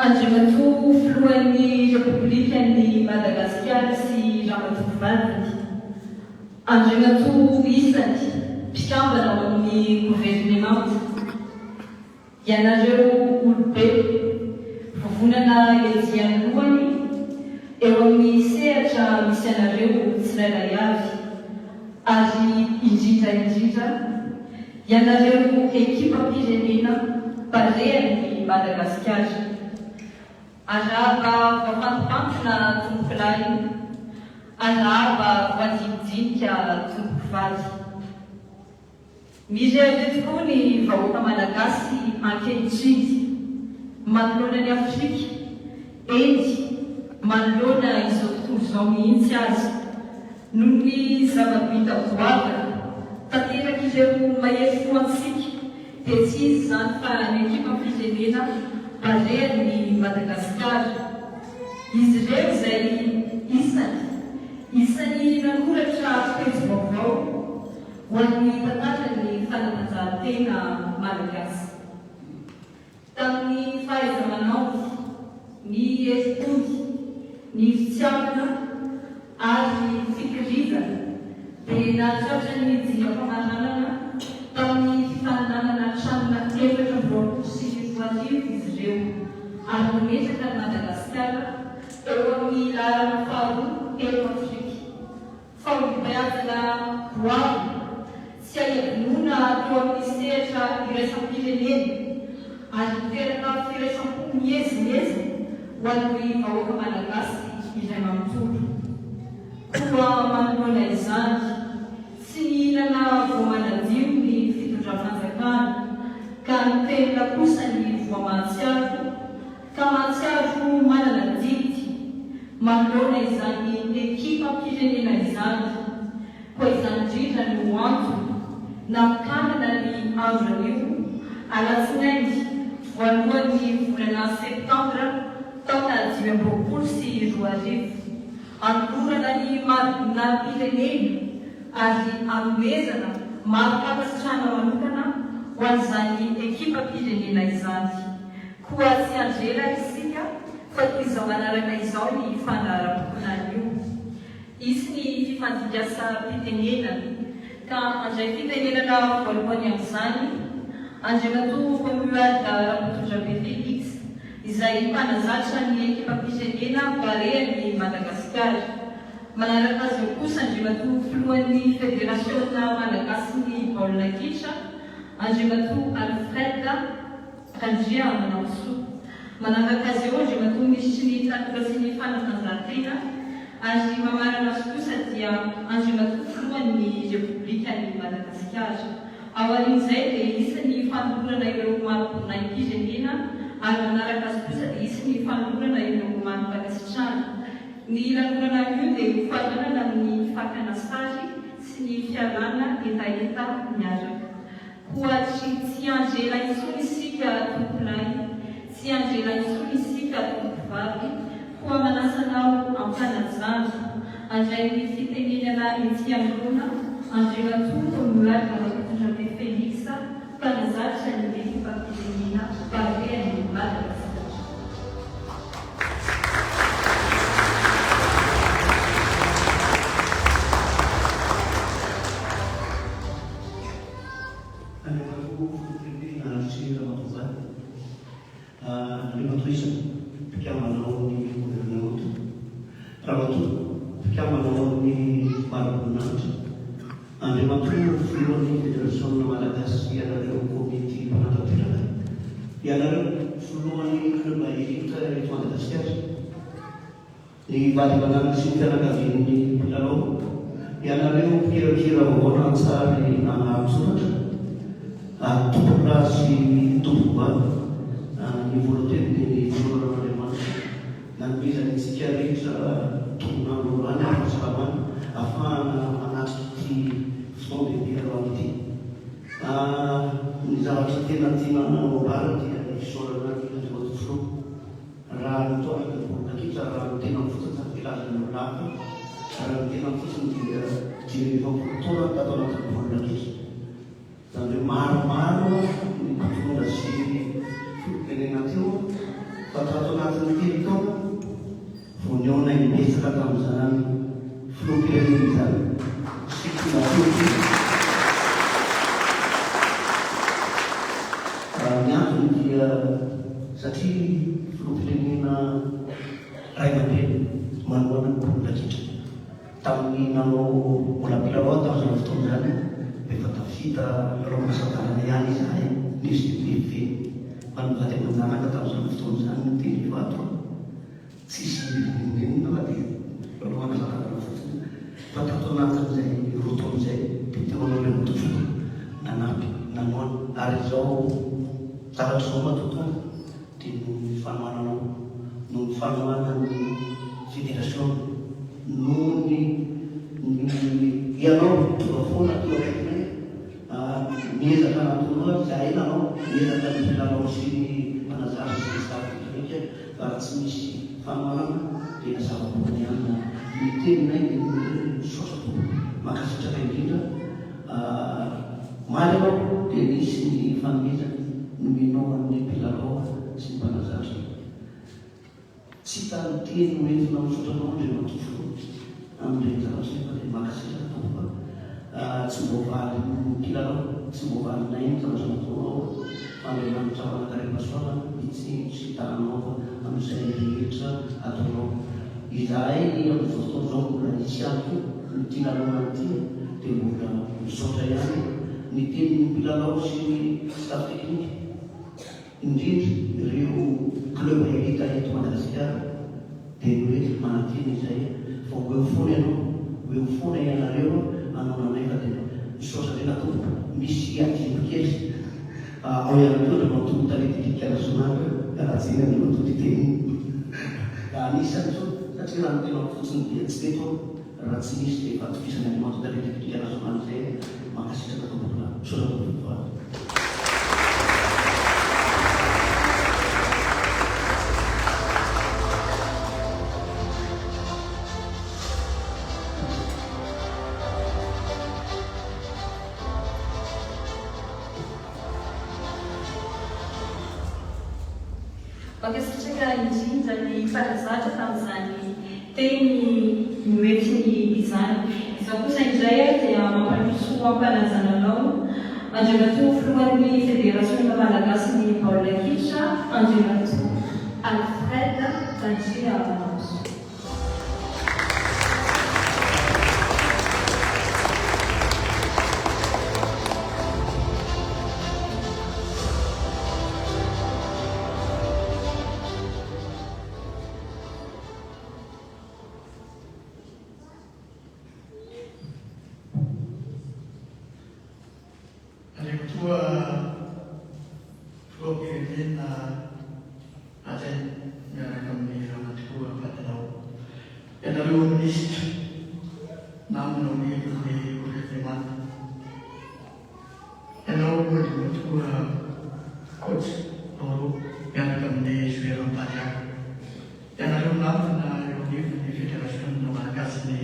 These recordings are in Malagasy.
Andriamatoa filohan'ny Repoblikan'ny Madagasikara sy Ramatoavaviny. Andriamatoa isany mpikambana ao amin'ny governemanta. Ianareo olobe, vovonana etsy lohany eo amin'ny sehatra misy anareo tsirairay avy, ary indrindra ianareo ekipam-pirenena parehan'ny Madagasikara. Arahaba vafantompantona tombokolay, arahaba voadidinika tombokovavy. Mirehabe tokoa ny vahoaka malagasy ankehitriny, manoloana ny Afrika, eny manoloana izao tontolo izao mihitsy azy, noho ny zava-bita voavaka tanteraka ireo mahery fo antsika, dia tsy izy zany fa ny ekipam-pirenena parehan'ny Madagasikara. Izy ireo izay isany nanoratra pejy vaovao ho an'ny tantaran'ny fanatanjahantena malagasy. Tamin'ny fahaiza-manaovy, ny espony, ny fitiavana ary fikirizana dia nahatratra ny dingam-pamaranana tamin'ny fifananana tranona efatra amby sy arivo izy ireo, ary nametraka ny Madagasikara eo amin'ny lalana faharoa eto Afrika. Fahombiazana voavy tsy ahavonoana teo amin'ny sehatra iraisam-pirenena, ary toerana firaisam-po miezimezina ho an'ny vahoaka malagasy izay manontolo. Koa manoloana izany, tsy nihinana voamanadio ny fitondram-panjakana, ka nitenona kosa ny voamatsiaro, ka matsiaro manana didy manoloana izany ekipam-pirenena izany. Koa izany indrindra no antony nakanana ny andron'io alatsinainy voalohan'ny volana septambra taona 2022, anolorana ny marim-pirenena ary anomezana mari-pankasitrahana manokana ho an'izany ekipam-pirenena izany. Koa tsy anjera isika fa toy izao manaraka izao ny fandaharam-pokonan'io. Isy ny fifandikasa-pitenenana, ka andray fitenenana voalohany amin'izany Andriamatoa Pomuada Rakotodrabe Felix, izay mpanazatra ny ekipam-pirenena parehan'ny Madagasikara. Manaraka azy eo kosa Andriamatoa filohan'ny Federasiona Malagasy ny baolina kitra, Andriamatoa Alfred Kandria Manamsoa. Manaraka azy eo Andriamatoa misy ny takora sy ny fanatanjahantena, ary mamarana azy kosa dia Andriamatoa filohan'ny Repoblikan'ny Madagasikara. Aorian'izay dia isan'ny fanolorana ireo marim-pirenena, ary manaraka azy kosa dia isan'ny fanolorana ireo marim-pankasitrahana. Ny lanorana io dia fahalalana amin'ny fakana sary sy ny fiarana entaenta miaraka. Koa tsy anjela intsony isika tombolay, tsy anjela intsony isika tompovavy, koa manasanao ampanajana andray ny fitenenana ety androna Andriamatoa Pomuada Rakotodrabe Felix, mpanazatra ny ekipam-pirenena parehan'ny Madagasikara. Andriamatoa isany mpikambanao ny gouvernemanta, Ramatoa mpikambanao ny mari-boninahitra, Andriamatoa filohan'ny Federasiona Malagasy ianareo komity mpanantanteraka, ianareo filohan'ny kleba elita eto Madagasikara, ny vady-banana sy ny fianakavian'ny mpilalao, ianareo mpikirakira vaovao an-tsary anahasoratra, tombokola sy tombokovavy. Ny volontaire dia ny voalohan'Andriamanitra nanomezany isika rehetra tombonandro any fahasalamana ahafahana manatrika ity fotoana lehibe aloha ity. Ny zavatra tena tiana ambara dia isaorana ny Andriamatoa filoha. Raha nitoaraka ny baolina kitra, raha ny tena mifotsiny safikelazany olona, raha ny tena mifotsiny dia dimy fampolotona tato anatin'ny baolina kitra. Izany hoe maromaro ny mpitondra sy filotenena teo fa Fatato anatin'ny telo taona voaniona imesaka tamin'izany filoam-pirenena izany sikilatoky ny antony dia satria filoam-pirenena ray aman-dreny manoana ny mbola kitra tamin'ny nanao mbola mpilalao tamin'izany fotoana zany efa tafita raomasatanana ihany izahay nisy lehibe manongaty aman-janaka tamin'izany fotoana zany ny teny vato tsisy nenina dia raomasatanana fotsiny fa tato anatin'izay roa taona izay dia teo anao le mitofoka nanampy nanoana ary izao zavatra izao matotoana dia no fanohananao no fanohanany fédération no ny ianao tonga foana toatrany miezaka anatonoa zahay nanao miezaka ny filalao sy ny manazara sy ny zavarehetra raha tsy misy fanohanana dia nazava-boany ihany ny teninay dia misaosato makasitraka indrindra maly anao dia misy ny fanomezana nomenao amin'ny mpilalao sy ny mpanazara tsy tany teny hoentina misotranao ndre matofo amin'ireny zavatra nefa dia makasitraka tomba tsy mbovaly mpilalao tsy mbovalinay ny zavatra nataonao fandemanitra manakarepasoavana itsy sy tananao amin'izay rehetra ataonao izahay amin'izao fotoana zao mbola isy anko ny tilalao ty dia mbola misaotra ihany ny tenin'ny mpilalao sy ny staff technique indrindra ireo club elita eto Madagasikara dia hoe mananteny izay fa eo foana ianao eo foana ianareo anao nanay fa dia misaotra tena tompo misy akivy kely ao ihany koa dra matongo taretikikana sonaka raha tsy eny ny matongo teny anisany so satria raha notena fotsiny dia tsy teto raha tsy misy dia fatofisany any matongo taretikikana sonaka zay makasitraka tompoka misaotra tompo va Pakasitraka indrindra ny farazatra tamin'izany teny noentiny izany. Izao kosa indray dia mampandroso ampanazananao Andriamatoa filohan'ny Federasion Malagasy ny baolina kitra Andriamatoa Alfred Tandria Mahazo. Filoam-pirenena aty miaraka amin'ny ramatoa vadinao ianareo minisitra naminao milon'ny gouvernemanta ianao ramatoa coach Doro miaraka amin'ny joueur Bariaka ianareo namina eo milon'ny fédération malagasy ny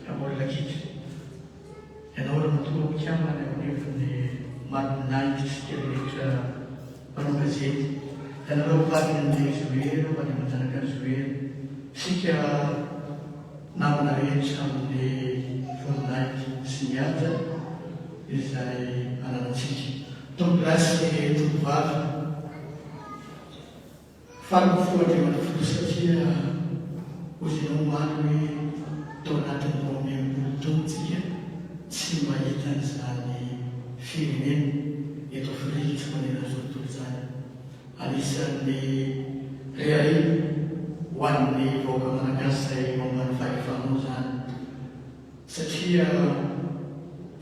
baolina kitra ianao ramatoa mpikambana eo milon'ny Martinite rehetra mpanao gazety ianareo vadin'ny joueur vady aman-janaka ny joueur sika namana rehetra amin'ny Fortnite sy ny haja izay ananatsika tombolasy tombovavy farafoandriamana folo satria ozinao mamy hoe tao anatin'ny roamembolo tongotsika tsy mahita an'izany firenena eto Afrika tsy manera zao tontolo zany anisan'ny reharina ho an'ny vahoaka malagasy izay mombany fahefana zany satria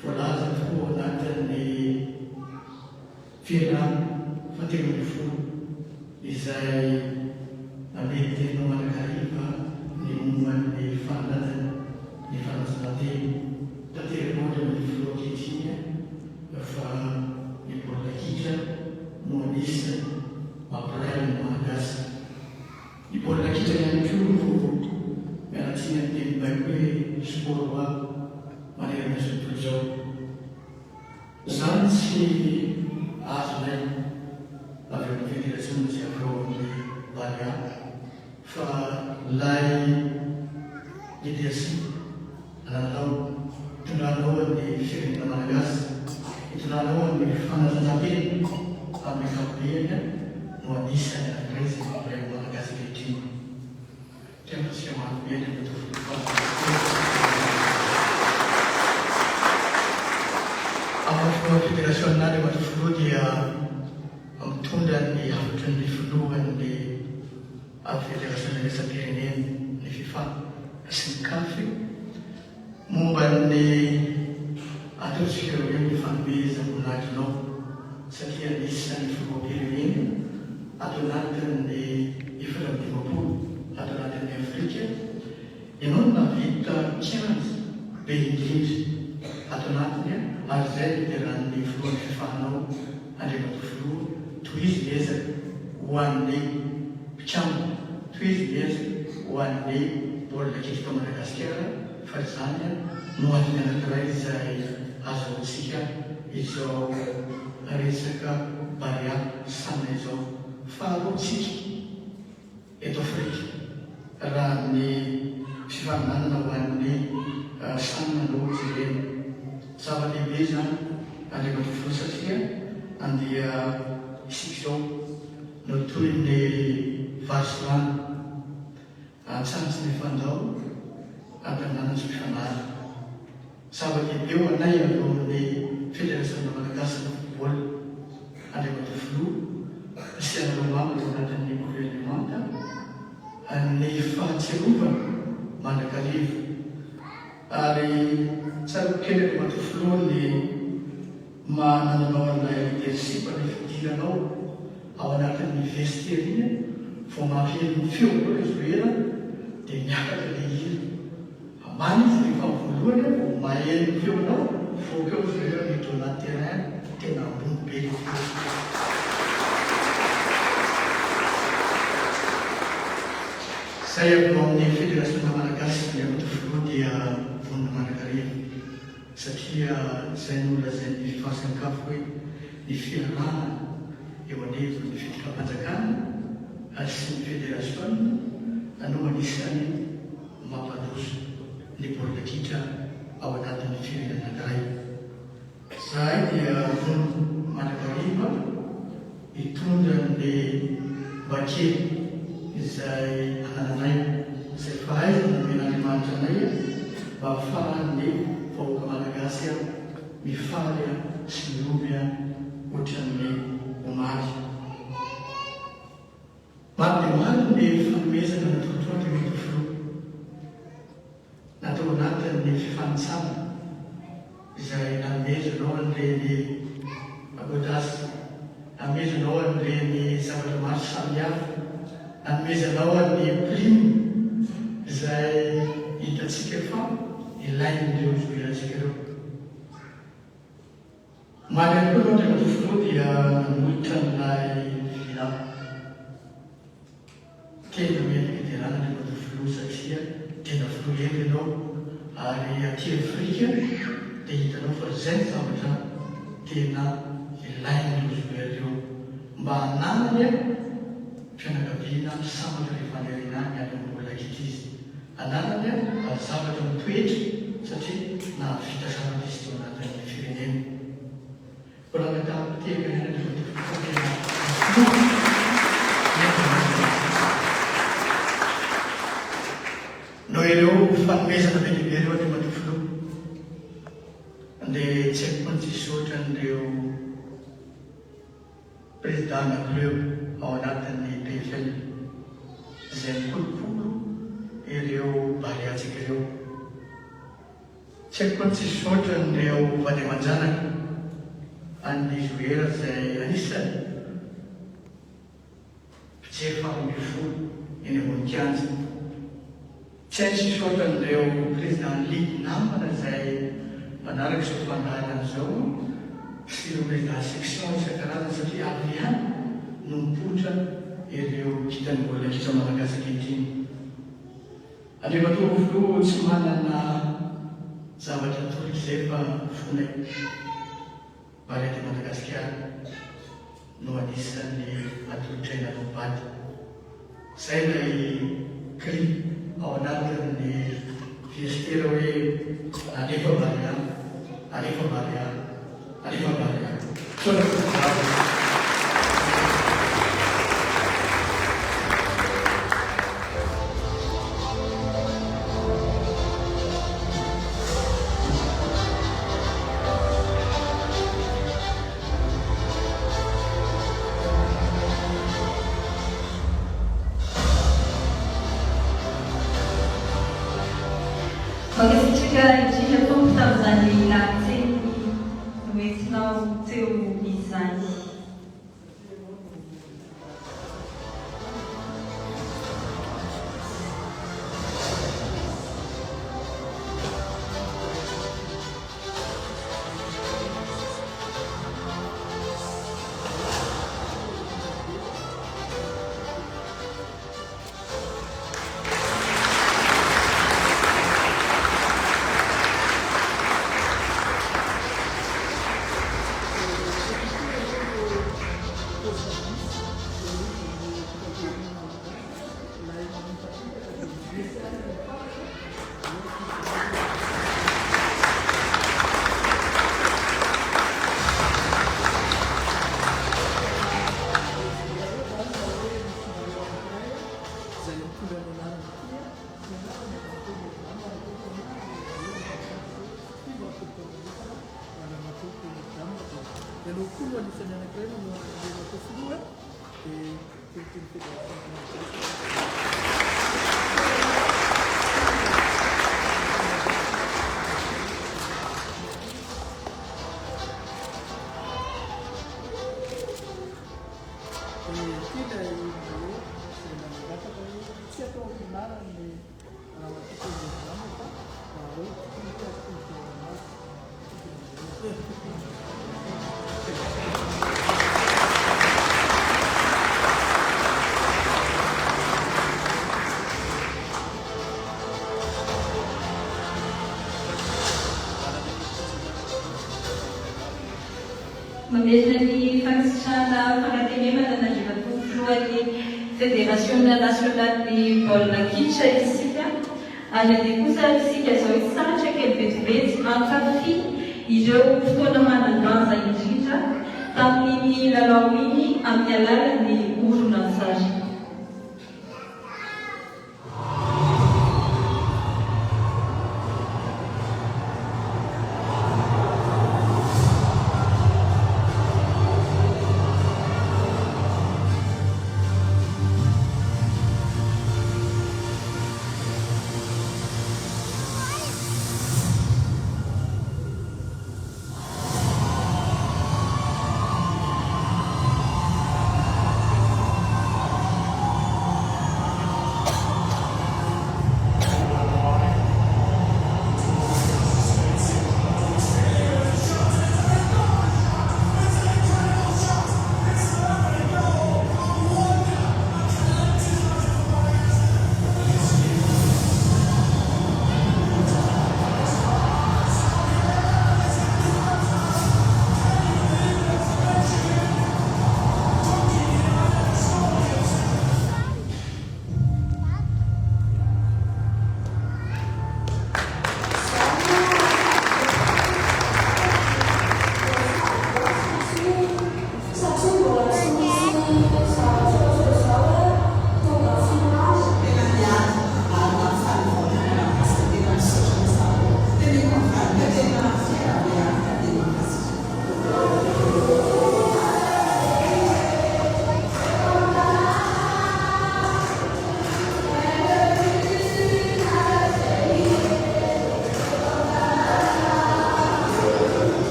voalaza tokoa anatin'ny firenena fatelo ambin'ny folo izay nametenao manakariva ny momban'ny fananazana ny fanazana-teny tanteranao ny filoha-kehitriny fa ny baolina kitra no anisany mampiray ny malagasy ny baolina kitra ihany koa no miaratsiny ny teny baiko hoe sport hoa manerana zao tontolo zao zany tsy azonay avy amin'ny fédération sy avy ao amin'ny Baria fa lay idesi nanao tondrano ny firenena malagasy itondrano ny fanazanjabeny amin'ny ankapobeny no anisany ankiray zay ilay malagasy lehitriny tiamasiamahabeny amin'ny fédération naly matofilo dia mitondra ny avatra ny filohan'ny fédération resapireneny ny FIFA sy ny CAF momba ny ataontsika hoe ny fanomezam-boninahitrinao satria anisan'ny filohampireneny ato anatin'ny efatra amby dimampolo ato anatin'ny Afrika ianao no navita 15 be indrindra ato anatiny ary zay iteran'ny filohan'ny FIFA anao andriamatofilo toy izy miezaka ho an'ny mpitsambo toy izy miezaka ho an'ny baolina kitra Madagasikara fa izany no atiny anankiray izay azoantsika izao resaka Baria sanna izao faharoatsika eto Afrika raha ny fifaninanana ho an'ny sanna no jerena zava-dehibe zany andriamatofilo satria andia isika zao no toy ny vasolana antsanitsy ny fandao ampiananany sy mifanary zava-dehibe eo anay alo amin'ny fédération malagasy ny football andriamatofilo sy analomamy eo anatin'ny gouvernemanta ny fahatsiarovana mandrakarivo ary tsara kely andriamatofilo ny manananao an'ilay leadership ny fidiranao ao anatin'ny vestiaire vao mahavelony feo loha izy roera dia miakatra le hira amany izy rehefa voalohany mahely feonao voakeo izy roera mety ao anaty terrain tena ambony be le feo zay aminao amin'ny fédération malagasy andriamatofilo dia vonona mandrakarivo satria zay nolona zay ny fifasan-kafo hoe ny fiarahana eo anevo ny fitikam-panjakana sy ny fédération no anisany mampandroso ny baolina kitra ao anatin'ny firenena anankiray zahay dia vonona mandrakariva hitondra ny bakely izay anananay izay fahaizana men'andriamanitra anay mba ahafahan'ny vahoaka malagasy mifaly sy miomy ohatran'ny omaly maro dia maro ny fanomezana natolotrao andriamatofilo natao anatin'ny fifanitsana izay nanomezanao an'ireny agodasy nanomezanao an'ireny zavatra maro samihafa nanomezanao an'ny prime izay hitatsika fa ilain'ireo zoerantsika ireo maly any koa nao andriamatofilo dia nanolotra n'ilay vila tena menaka dia rana andriamatofilo satria tena filohely ianao ary aty Afrika dia hitanao fa zay ny zavatra tena ilain'ireo zoera ireo mba hananany fianakaviana samatra rehefa anarina any any ambola kitra izy ananany zavatra mitoetra satria nahavita samatra izy teo anatin'ny firenena mbola natapiteka ny andriamatofilo no ireo fanomezana be lehibe ireo andriamatofilo dia tsy haiko ny tsisy ohatran'ireo président na club ao anatin'ny PFL izay mikolokolo ireo bariatsika ireo tsy haiko ny tsisy ohatran'ireo vady aman-janaka an'ny zoera izay anisany fijery fahambyfolo eny ambonikianja tsy haiko tsisy ohatran'ireo président ligue namana izay manaraka izao fandaharana izao sy ireo président section isan-karazany satria avy ihany no mipotra ireo kitany baolina kitra malagasy ankehitriny andriamatofilo tsy manana zavatra tolotra izay fa fonay Baria de Madagasikara no anisan'ny atolotraina no bady Zay ilay clip ao anatin'ny fiestera hoe alefa mariana, alefa mariana, alefa mariana. Magasitraka indrindra tompo tamin'izany lahateny noentinao teo izany. Mamerina ny fanisitranana fanantenimana nandrivatompoalohan'ny Fédération Nationale de Baolina Kitra isika ary ade kosa isika izao hisaratra kely vetivety ankafy ireo fotoana manan-danja indrindra tamin'ny lalao iny amin'ny alalan'ny oronan-tsary.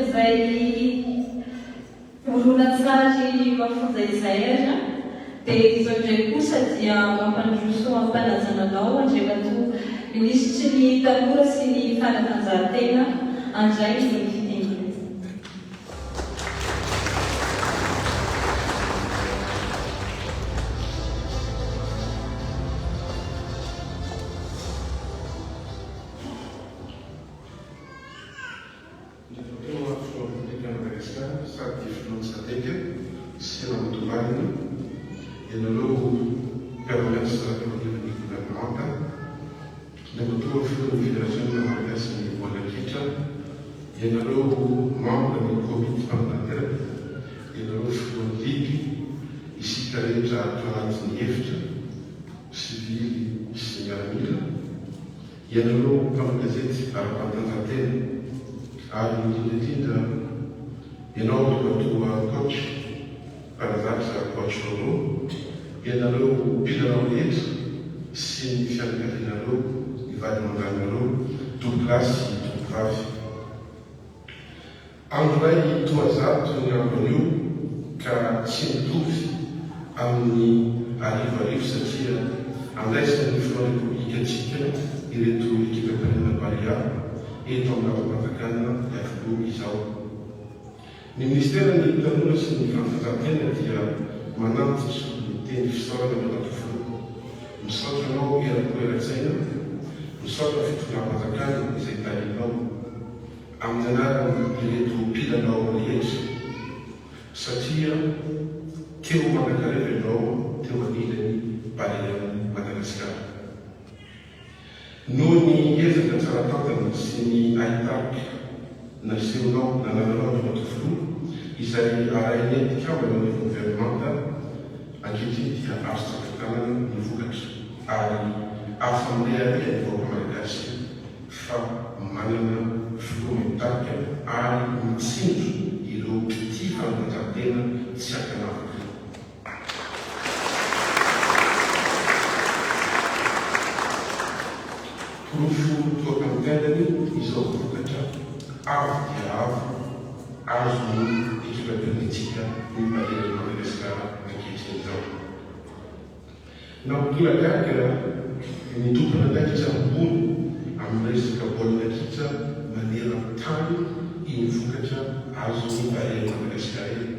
izay horonan-tsary mafonja izay aza dia izao indray kosa dia mampandroso ampanajana-nao andriamatoa minisitry ny tanora sy ny fanatanjahantena andray ny fitengina. Sady filohantsateka sy ramotovalina ianareo permanence stratégique gouvernementa namatoa filohan'ny fédération malagasy ny voalakitra ianareo membre ny comité parlementaire ianareo filohan'ny ligue isika rehetra toanaty ny hevitra civily sy miaramila ianareo mpamin'gazety ara-panatanjahantena ary indrindra ianao tomatua coach parazatra coach Rono ianareo mpilalao rehetra sy ny fianakavianareo ivady aman-dranareo tomoklasy tomovavy androray toazato ny ambon'io ka tsy mitovy amin'ny arivarivo satria andraisana ny filoha republikatsika ireto ekipa Parenina Baria eto amin'ny lavampatakana FO izao. Ny ministera ny tanora sy ny fanatanjahantena dia manantitra ny teny fisaorana matatofolo. Misaotra anao erakoa eratsaina, misaotra fitondram-panjakana izay talinao amin'ny anarany ireto mpilalao rehetra satria teo manankareva ianao teo anilany Baleany Madagasikara. Noho ny ezaka tsara tantana sy ny ahitaka nasehonao nanananao ny matofolo izay arainy tikambana ny gouvernementa ankehitriny dia azo tsapatanana ny vokatra ary afaminay ny vahoaka malagasy fa manana filoha mitarika ary mitsindro ireo mpity fanatanjahantena tsy akanavaka. Profo toaka ny tendany izao vokatra avo dia avo azo ny ekipa politika ny Baleany Madagasikara ankehitriny izao. Nampitolagaga ny tompona andraikitra ambony amin'ny resaka baolina kitra maneran-tany iny vokatra azo ny Baleany Madagasikara iny.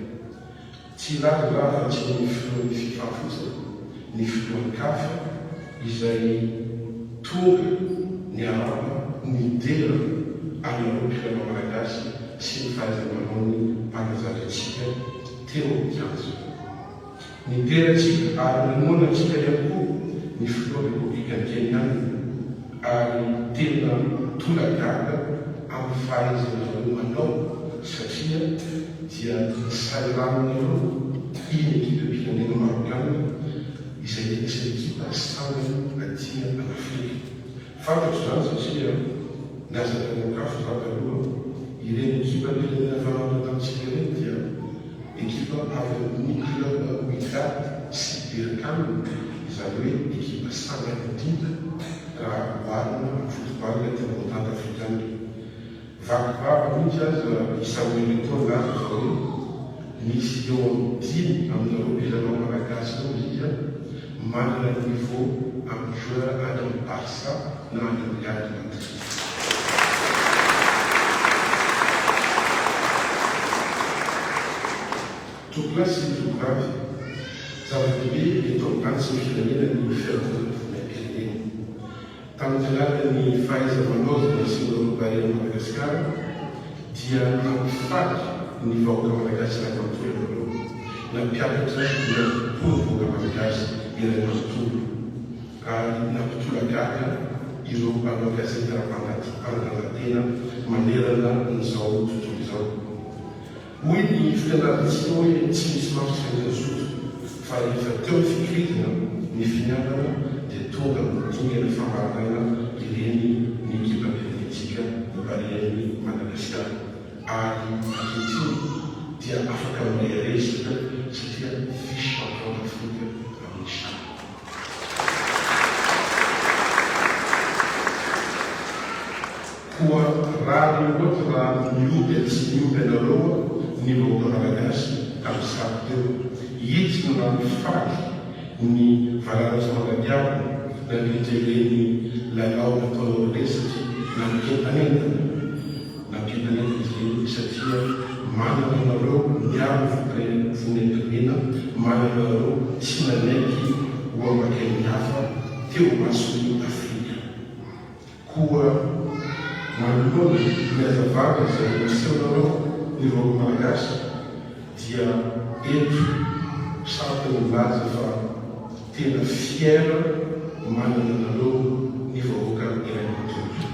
Tsy lavalava tsy ny filohan'ny FIFA fotsiny, ny filohan'ny CAF izay tonga ny araba ny dera amin'ireo mpilalao malagasy sy ny fahaiza-manao ny mpanazaratsika teo am'tianjo. Ny deratsika ary namoanatsika ihany koa ny filoha republikan'ny Kenya ary tena tolagaga amin'ny fahaizanareo manao satria dia sairanareo iny ekipa mpirenena marokana izay isy ekipa sangana aty an'Afrika. Fantatro zany satria nazaka ny akafo zaka aloha ireny ekipa mpirenena fanatantsika reny dia ekipa avy amin'ny club Wydad sy Berkane izany hoe ekipa sangana indrindra raha oharina amin'ny football tena voatanta afrikana. Vakivava mihitsy aza Samuel Eto'o laza fa hoe misy eo amin'ny 10 aminareo mpilalao malagasy ao izy manana niveau amin'ny joueur any amin'ny Barça na any amin'ny Real Madrid. Tomoklasy tomovavy zava-dehibe eto amin'ny tany sy ny firenena ny fiarovan-pirenena. Tamin'ny alalany fahaiza-manao sy ny Baleany Madagasikara dia nampifaly ny vahoaka malagasy nakamitoerana nampiakatra ny ampolo vahoaka malagasy iray manontolo ary nampitolagaga ireo mpanao gazety ara-panatanjahantena manerana n'izao tontolo izao. Hoy ny fianaratsika hoe tsy misy mafy fianarasoto fa rehefa teo ny fikritina ny finiavana dia tonga ny fambarana ireny ny ekipa politika ny Baleany Madagasikara ary ankehitriny dia afaka mireresaka satria vice champion d'Afrika amin'ny CHAN. koa raha loatra raha mioby tsy mioby anareo ny vahoaka malagasy amin'ny sary teo etsy na mifaly ny valanatsy mangabiavina na mitreleny lalao nataonao resatry na mikentanentana na mikentanentana izy satria manana anareo miaro fonentanena manana anareo tsy nanaiky ho amakeny hafa teo masony Afrika koa manoloana ny azavana izay nasehonareo ny vahoaka malagasy dia eto saty milaza fa tena fiera manana anareo ny vahoaka iray matontolo.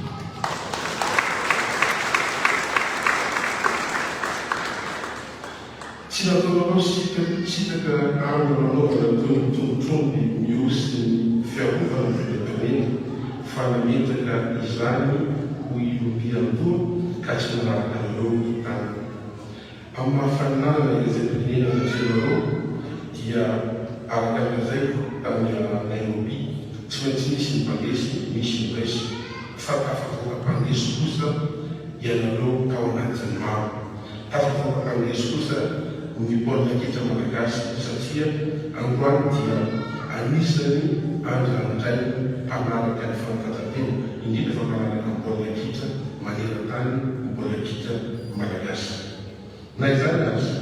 Tsy nataonareo sitaka aminanao nataony tongotromby miosy ny fiarovana ny firenena fa nametaka izany ho ilombiam-doa ka tsy nanaraka anareo tany. Amin'ny mahafaninana izay firenena natreonareo dia araka lazaiko tamin'ny Nairobi tsy maintsy misy ny mpandesy misy ny resy fa tafafoka mpandesy kosa ianareo tao anatin'ny maro tafafoka mpandesy kosa ny baolina kitra malagasy satria androany dia anisany androandray mpanaraka ny fanatanjahantena indrindra fa mpanaraka ny baolina kitra maneran-tany ny baolina kitra malagasy. Na izany azy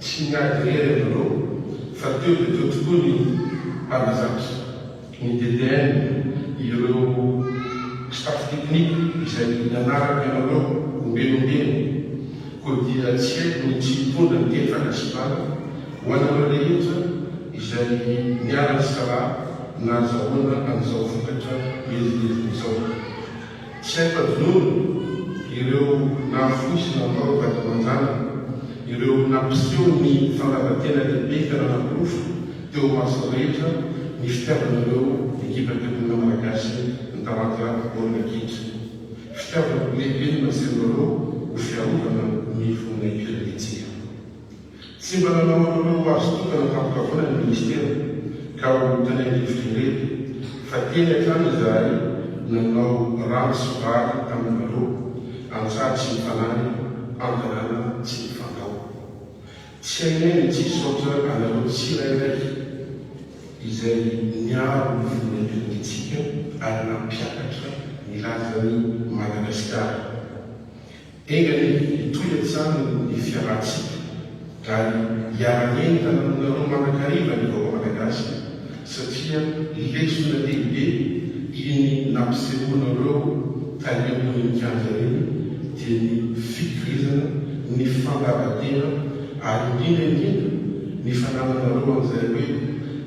tsy miady rery anareo fa teo dia teo tokoa ny mpanazatra ny DDN ireo staff technique izay nanaraka anareo ombelombelo koa dia tsy haiko ny tsy mitondra ny teny fanasivana ho anareo rehetra izay miara ny sara na zahoana an'izao vokatra mezimeziny izao. Tsy haiko adinono ireo nafosy namao vatamanjana ireo nampiseho ny fandavatena lehibe kana nampirofo teo maso rehetra ny fitiavanareo ekipa-pepona malagasy ny taranja baolina kitra. Fitiavana lehibe ny maserinareo ho fiarovana ny fonay pirenetsika. Tsy mba nanao anareo azo tokana tampokavona ny ministera ka ho tanain'hevitrerery fa teny hatrany izahay nanao rano sy vary aminareo antsary tsy mifanany antanàna tsy mifantao. Tsy hainay tsy saotra anareo tsirairaiky izay niaro ny fonay pirenetsika ary nampiakatra ny lazany Madagasikara. Engany itoyatsany ny fiaratsika ary hiara-entana aminareo manan-kariva ny vahoaka malagasy satria lesona lehibe iny nampisehoanareo tany ambony kanja reny dia ny fikirizana ny fandavatena ary indrindra ny fanananareo an'izay hoe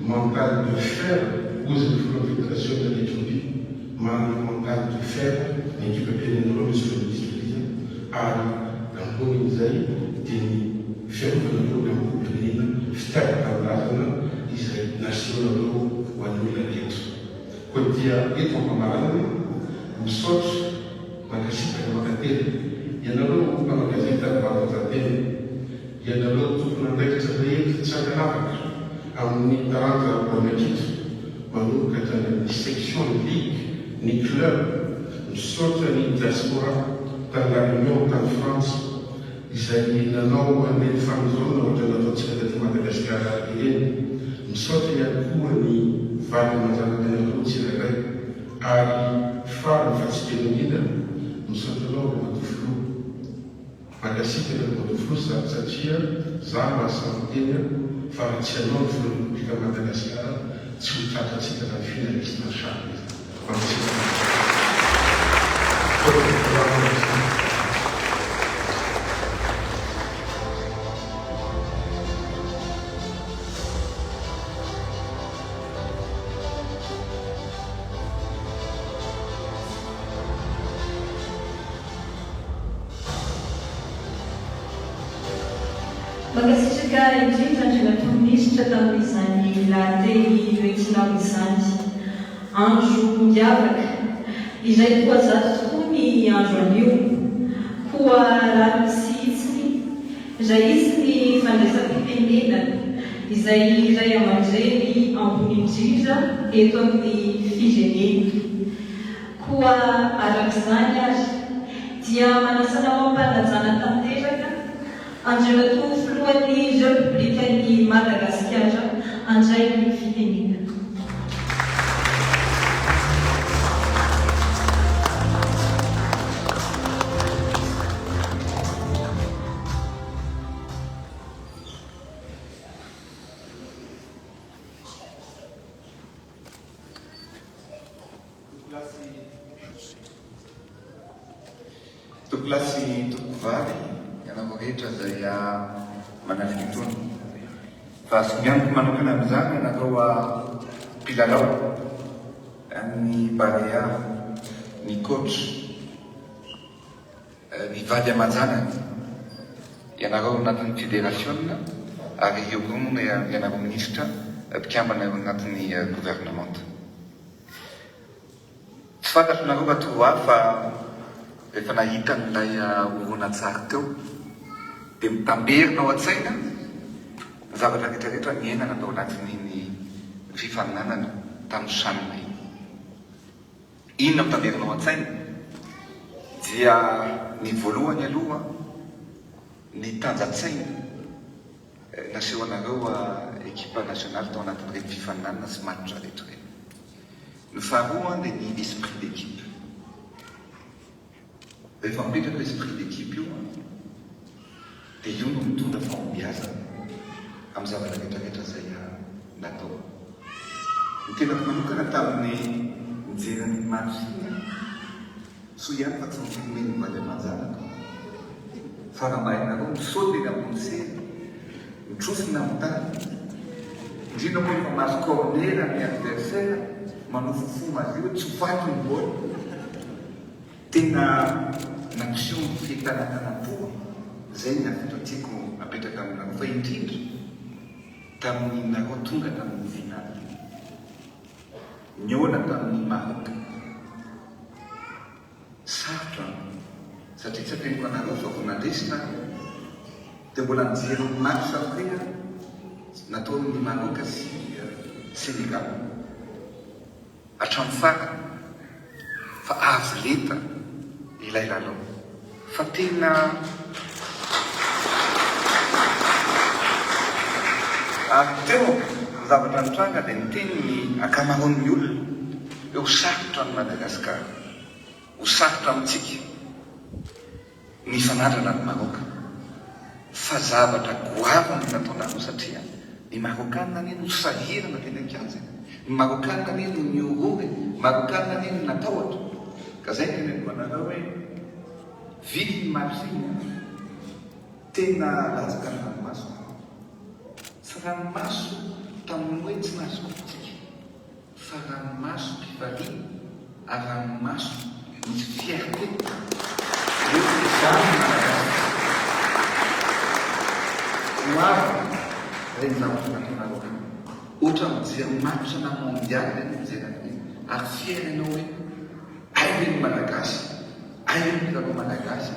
mental de fer ozy ny Confédération de l'Éthiopie manana mental de fer ny ekipa-pirenenareo misy ministre ary amponin'izay dia ny fiarovana ny ampopirenena fitiavan-tanindrazana izay nasehonareo ho an'ny olona rehetra. Koa dia eto ampamarana misaotra makasitaka makatena ianareo mpamagazeta vatanjahantena ianareo tokony andraikitra rehetra tsy ankanavaka amin'ny taranja baolina kitra manomboka hatrany ny section ligue ny club misaotra ny diaspora tany la Réunion tany France izay nanao aneny famonjena ohatra nataontsika taty Madagasikara ireny. Misaotra ihany koa ny valy manjanaka anareo tsirairay ary farany fa tsy tena indrindra misaotra anao ry matofilo makasika ry matofilo satria za mahasamiteny fa raha tsy anao ny filoropolika Madagasikara tsy ho tratratsika raha finalisina sary Makasitraka indrindra andrianatony minisitra tamin'izany lahateny hoentsinao izany andro miavaka izay koa zato tokoa ny andro anio koa raha misitsiny izay izy ny fandraisam-pitenenana izay iray aman-dreny ambony indrindra eto amin'ny firenena koa arak'izany ary dia manasana mampanajana tanteraka andriamatoa filohan'ny republikan'ny Madagasikara andray ny fitenenana. Tokolasy tokovavy ianao rehetra izay manafika itony fa somianiko manokana amin'izany ianareo mpilalao ny barea ny coach ny vady amanjanany ianareo anatin'ny fédération ary eo koa moa ianareo ministra mpikambana anatin'ny gouvernement. Tsy fantatrinareo ratoa fa rehefa nahita n'ilay horonan-tsary teo dia mitamberina ao an-tsaina ny zavatra rehetrarehetra miainana tao anatin'iny fifaninanana tamin'ny sanonay. Inona mitamberina ao an-tsaina dia ny voalohany aloha ny tanjatsaina naseho anareo ekipa nationale tao anatin'ireny fifaninanana sy matotra rehetra ireny. Ny faharoa dia ny esprit d'équipe. Rehefa mipetraka esprit d'équipe io dia io no mitondra fahombiazana amin'ny zavatra rehetrarehetra izay natao. Ny tenako manokana tamin'ny mijery match so ihany fa tsy mifilmeny vady amanjanaka fa raha mahainareo misaoty eny ambony sena mitrosina amin'ny tany indrindra moa efa mahazo corner amin'ny adversaire manofofoma azy io tsy vaky ny bola tena nampiseho ny fitanantanam-po zay ny afatra tiako apetraka aminareo fa indrindra tamin'ny nareo tonga tamin'ny final niona tamin'ny Maroc sarotra satria tsy ampeniko anareo fa vao nandresina dia mbola mijery ny match afrika nataon'ny Maroc sy Sénégal hatramin'ny farany fa avo leta ilay lalao fa tena teo zavatra nitranga dia niteny ny akamaroan'ny olona hoe ho sarotra ny Madagasikara, ho sarotra amintsika ny fanadrana ny Maroc fa zavatra goavana nataonareo satria ny Marocanina anie no sahirana teny an-kianja, ny Marocanina anie no niorory, Marocanina anie no natahotra ka zay teneniko anareo hoe vidy ny match-iny tena latsaka ny ranomaso fa ranomaso tamin'ny hoe tsy nahazokotsika fa ranomaso mpivaliana ary ranomaso misy fierté eo zany Madagasikara hoavy reny zavatra nataonareo ohatra mijery match na mondial eny mijery an'iny ary fiera ianao hoe aireny malagasy aireny mpilalao malagasy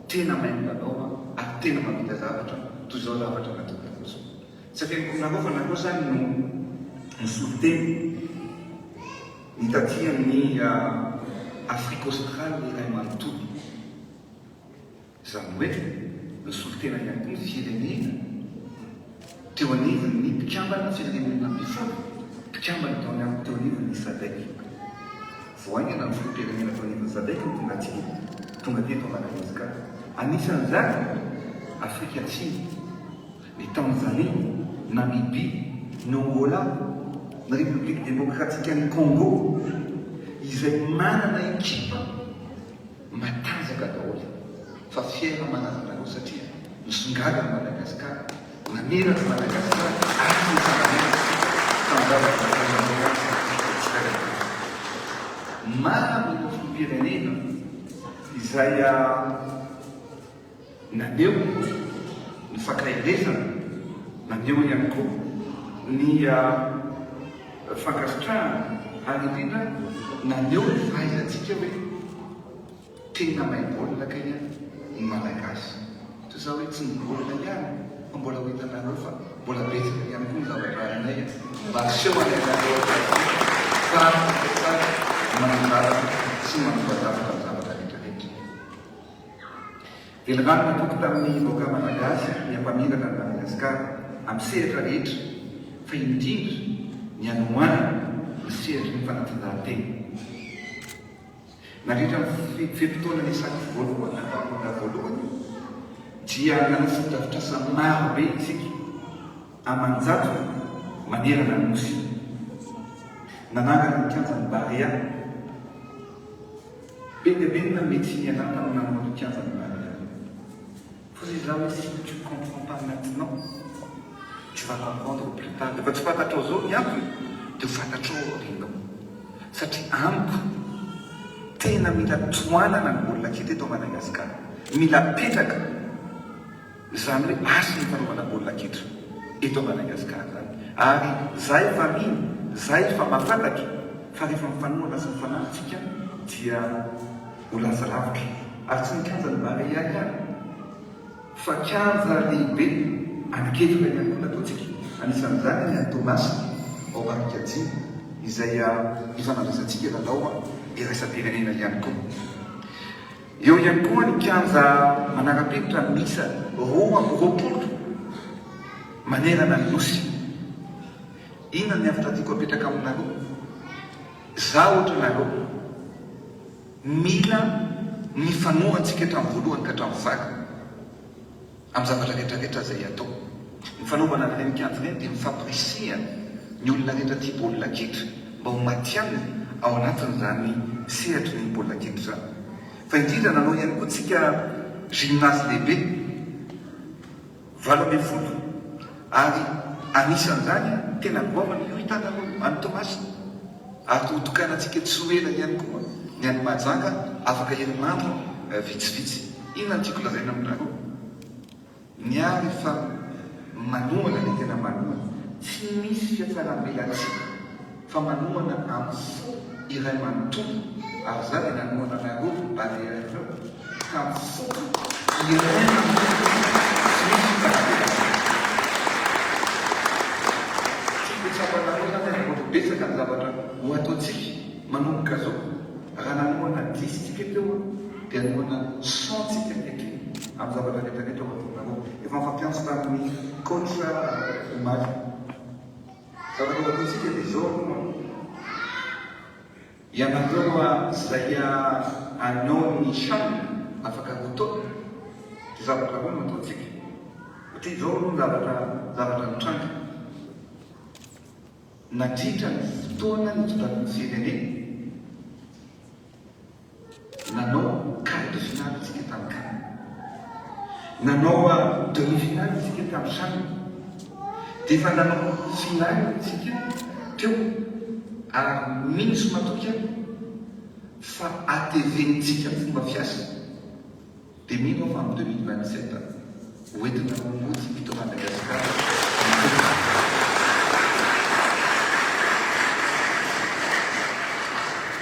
tena mahay milalao ary tena mamita zavatra toy izao zavatra nataonareo zao. Tsy afeniko aminareo fa nareo zany no misoliteny nitatian'ny Afrique australe iray manontolo izany hoe nisolitena ihany koa ny firenena teo anivon'ny mpikambana firenena ambifolo mpikambana teo anivon'ny SADC vao aingana ny filoham-pirenena teo anivon'ny SADC tonga teto Madagasikara anisan'izany Afrika Atsimo ny Tanzanie, Namibie, ny Angola, ny République démocratique ny Congo izay manana ekipa matanjaka daholo fa fiera mananareo satria misongadana Madagasikara namerana Madagasikara ary ny sanamena tanjavatra maro ireo filoham-pirenena izay naneo ny fankahirezana naneo ihany koa ny fankasitrahana ary indrindra naneo ny fahaizantsika hoe tena mahay baolina ka ihany ny malagasy toy izao hoe tsy ny baolina ihany fa mbola ho hitanareo fa mbola betsaka ihany koa ny zavatra anay mba aseho anareo fa manambara sy manambadavaka ny zavatra rehetrarehetra dia ny rano natoky tamin'ny vahoaka malagasy ny ampamirana ny Madagasikara amin'ny sehatra rehetra fa indrindra ny anoana ny sehatra ny fanatanjahantena. Nandritra ny fempotoana ny saky voalohany ataonana voalohany dia nanasa drafitrasa maro be isika amanjato manerana ny nosy. Nanangana ny kianjan'ny Barea be dia be na mety ny anata no nanao ny kianjan'ny Barea. Faut déjà aussi que tu ne comprends pas maintenant, tu vas comprendre plus tard. Efa tsy fantatrao zao ny antony dia fantatrao rindao satria amiko tena mila toanana ny baolina kitra eto Madagasikara, mila petraka izany hoe asy ny fanaovana baolina kitra eto Madagasikara zany. Ary zahay efa mino, zahay efa mahafantatra fa rehefa mifanohana sy mifanaritsika dia ho lasa lavitra. Ary tsy ny kianjan'ny Barea ihany fa kianja lehibe anankefika ihany koa nataontsika. Anisan'izany ny Thomas Obarikadji izay ifanandrasantsika lalao iraisam-pirenena ihany koa. Eo ihany koa ny kianja manara-penitra misa 20 manerana ny nosy. Inona ny afatra tiako apetraka aminareo? Zaho ohatranareo mila ny fanohantsika hatramin'ny voalohany ka hatramin'ny faky amin'ny zavatra rehetrarehetra izay atao. Ny fanaovana an'ireny kianja ireny dia mifampirisihana ny olona rehetra tia baolina kitra mba ho matianina ao anatin'izany sehatry ny baolina kitra zany. Fa indrindra nanao ihany koa tsika gymnase lehibe 70 ary anisan'izany tena goavana io hitanareo any Thomas. Ary totokanantsika tsy ho ela ihany koa ny any Mahajanga afaka herinandro vitsivitsy. Inona no tiako lazaina aminareo? Niary fa manohana ny tena manohana tsy misy fiatsaram-belantsika fa manohana amin'ny fo iray manontolo. Ary zany nanohana anareo Barea ireo ka amin'ny fo iray manontolo tsy misy fiatsaram-belantsika. Tsapanareo zany betsaka ny zavatra ho ataontsika manomboka zao. Raha nanohana 10 tsika teo dia nanohana 100 tsika eky amin'ny zavatra rehetrarehetra ho ataonareo. Efa mifampiantso tamin'ny coach Omaly. Zavatra ho ataontsika dia zao ianareo izay anao ny chane afaka ho taona dia zavatra hoe no ataontsika. Satria zao no zavatra mitranga. Nandritra ny fotoana ny totan'ny firenena nanao quart de finale tsika tamin'ny CAN, nanao demi-finale tsika tamin'ny CHAN, dia efa nanao finale tsika teo ary mino sy matoka fa ATV-ntsika ny fomba fiasa dia mino fa amin'ny 2027 hoentina mamonjy eto Madagasikara.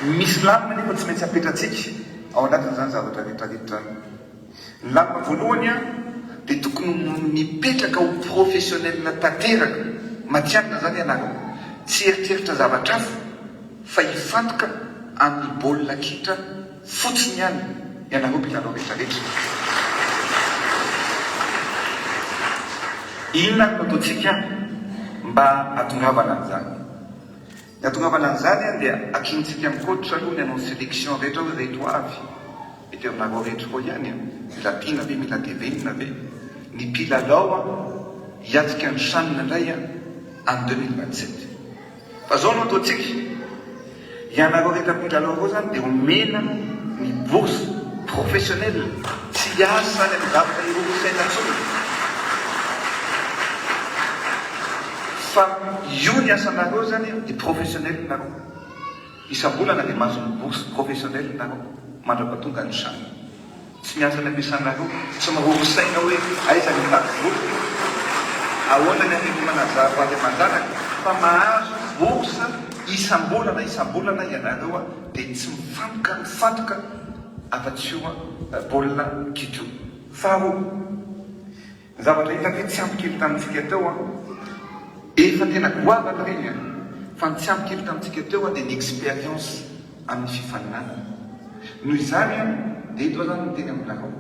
Misy lamina nefa tsy maintsy apetratsika ao anatin'izany zavatra rehetrarehetra. Ny lamina voalohany dia tokony mipetraka ho professionnel tanteraka, matianina zany ianareo, tsy eritreritra zavatra hafa fa hifantoka amin'ny baolina kitra fotsiny ihany ianareo mpilalao rehetrarehetra. Inona no ataontsika mba hatongavana an'izany? Ny hatongavana an'izany dia akintsika amin'ny coach aloha ny anao sélection rehetra hoe rehetra avy mety aminareo rehetra koa ihany mila tina ve mila devenina ve ny mpilalao hiatsika ny chanina indray amin'ny 2027. Fa zao no ataontsika ianareo rehetra mpilalao avao zany dia omena ny bourse professionnelle, tsy hiasa any amin'ny zavatra irorosaina intsony fa io ny asanareo zany dia professionnel nareo. Isam-bolana dia mahazony bourse professionnel nareo mandrapatonga ny chane. Tsy miasa ny ampiasanareo, tsy mahorosaina hoe aiza ny taky voky ahoana ny anemana zavatra amanjanaka, fa mahazo bourse isam-bolana ianareo dia tsy mifantoka afa-tsy io baolina kitra. Faharoa, ny zavatra hitako hoe tsy ampy kely tamintsika teo efa tena goavana reny fa ny tsy ampy kely tamintsika teo dia ny expérience amin'ny fifaninana. Noho izany dia eto zany ny teny aminareo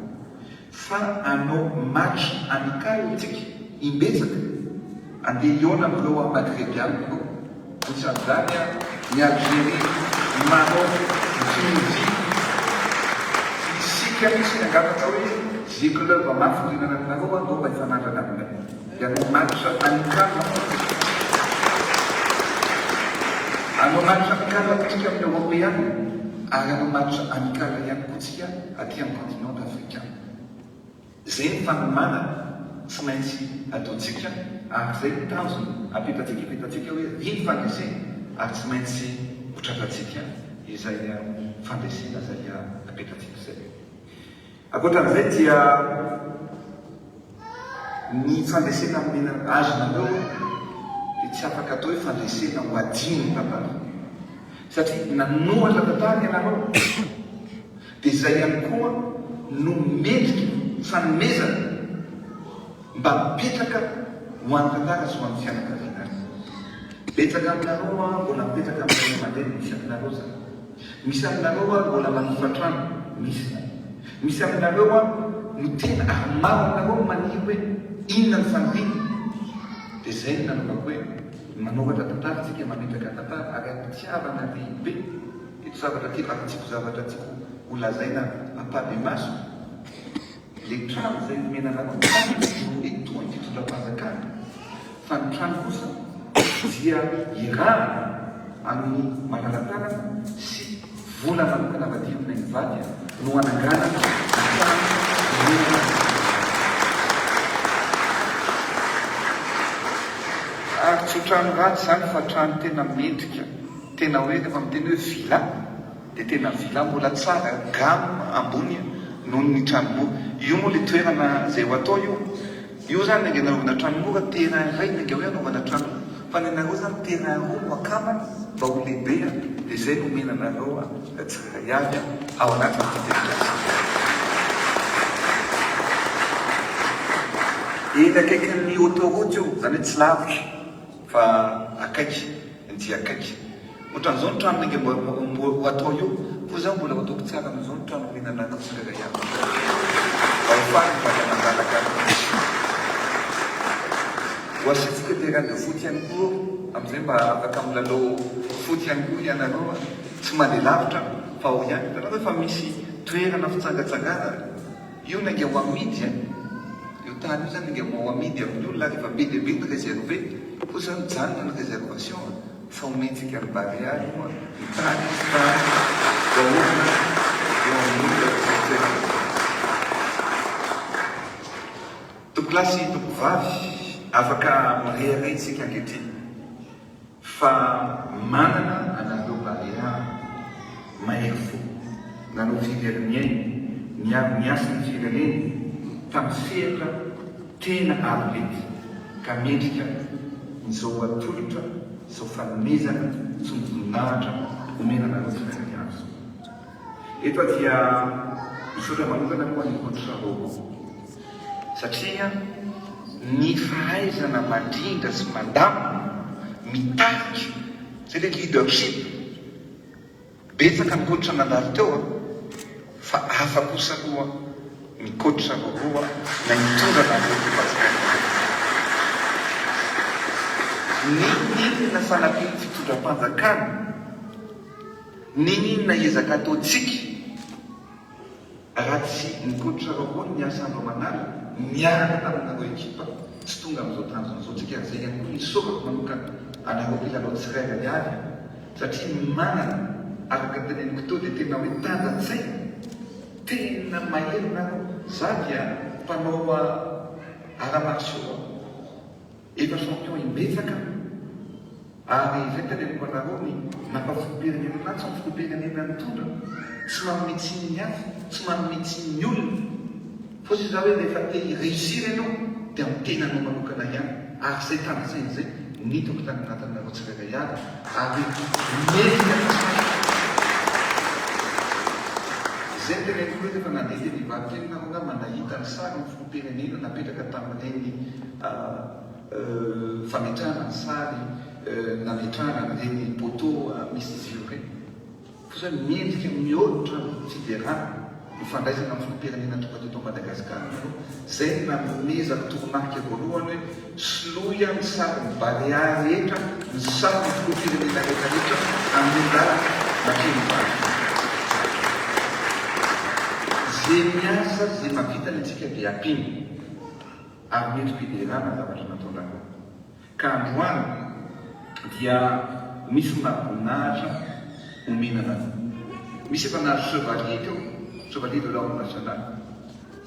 fa anao match amical tsika imbetsaka andeha iona amin'ireo Maghreby any ko anisan'izany ny Algérie, Maroc, Tunisie. Isika misy ny angambaka hoe zay club mafy ndrina anareo andao mba hifanandrana aminay dia anao match amical anao match amical tsika amin'ny européen ary anao match amical ihany koa tsika aty amin'ny continent africain. Zay ny fanomana tsy maintsy ataontsika ary zay ny tanjony apetatsika hoe iny fandresena ary tsy maintsy hotratratsika izay fandresena zay apetatsika zay. Ankoatran'izay dia ny fandresena amin'ny azonareo dia tsy afaka atao hoe fandresena ho adino ny tantara satria nanohatra tantara ianareo dia zay ihany koa no mendrika fanomezana mba mipetraka ho an'ny tantara sy ho an'ny fianakaviana. Betsaka aminareo mbola mipetraka amin'ny mandeha misy aminareo zany. Misy aminareo mbola manofantrano misy aminareo no tena ary maro aminareo maniry hoe inona ny fandriana. Dia zay ny nanaovako hoe manoratra tantara tsika mametraka tantara ary ampitiavana lehibe ito zavatra ty ratsiko zavatra tsiko holazaina ampabe maso. Le trano zay nomenanareo eto ny fitondram-panjakana fa ny trano kosa dia irahana amin'ny manaratanana sy vola manokana vadirina ny vady no ananganana ary tsy ho trano ratsy zany fa trano tena mendrika tena hoe rehefa miteny hoe villa dia tena villa mbola tsara gamo ambony noho ny tranomora. Io moa le toerana zay ho atao io zany nange nanovana tranomora terrain iray nange hoe anaovana trano fa ny anareo zany terrain roa no akamana mba ho lehibe dia zay no omena anareo tsirairay avy ao anatin'ny fitetikasy. Eny akaikin'ny autoroute io zany hoe tsy lavitra fa akaiky dia akaiky ohatran'izao ny trano nange mbo atao io fa zao mbola ataoko tsara amin'izao ny trano omena anareo tsirairay avy ho asitsika terrain de foot ihany koa amin'izay mba afaka milalao foot ihany koa ianareo tsy mandeha lavitra fa ao ihany hitanareo efa misy toerana fitsangatsangana io nange ho amidy io tany io zany nange ho amidy amin'ny olona rehefa be dia be ny réservé fa zany mijanona ny réservation fa omensika ny barrière ny tany vahoana eo amin'ny tokolasy tokovavy afaka mireharay tsika ankehitriny fa manana anareo barrière mahery fo nanao fiveriniainy niavy niasa ny fireneny tamin'ny sehatra tena arolety ka mendrika nyzao atolotra zao fanomezana sy mivoninahitra omena anareo fireneny azo. Eto dia misaotra manokana koa ny kotra robo satria ny fahaizana mandrindra sy mandamina mitarika zay le leadership betsaka mikoatra nandalo teo fa hafa kosa koa mikoatra roa na mitondra ninina fanapiny fitondram-panjakana ninina ezaka ataotsika raha tsy mikoatra roa ny asa andro manala miaraka taminareo ekipa tsy tonga amin'izao tanjona zao tsika zay ihany koa nisokako manokana anareo mpilalao tsirairay avy satria manana araka teneniko teo dia tena hoe tanjatsaina tena mahery nareo za dia mpanao ara-martiaux efa champion imbetsaka ary zay teneniko anareo ny nampafolopirenena anaty sy folopirenena nitondra tsy manometsiny ny hafa tsy manometsiny ny olona fa sy za hoe rehefa te réussir ianao dia mitena anao manokana ihany ary zay tanjasaina zay nitako tany anatinareo tsirairay avy ary mendrika zay teneniko hoe rehefa nandeha teny hivavy kely nareo nga manahita ny sary ny filopirenena napetraka tamin'ireny fametrahana ny sary nametrahana n'ireny poteau misy zio reny fa zany mendrika mihoatra fiderana mifandraisana amin'ny filoham-pirenena tonga teto Madagasikara. Zay nanomezako toromarika voalohany hoe soloy amin'ny sary ny Balear rehetra, ny sary ny filoham-pirenena rehetrarehetra amin'ny andala makeny vaky. Zay miasa zay mavitany antsika dia ampiny ary mety fiderana zavatra nataonao. Ka androany dia misy mahafinaritra omenana. Misy efa nahazo chevalier teo, chevalier de l'ordre national.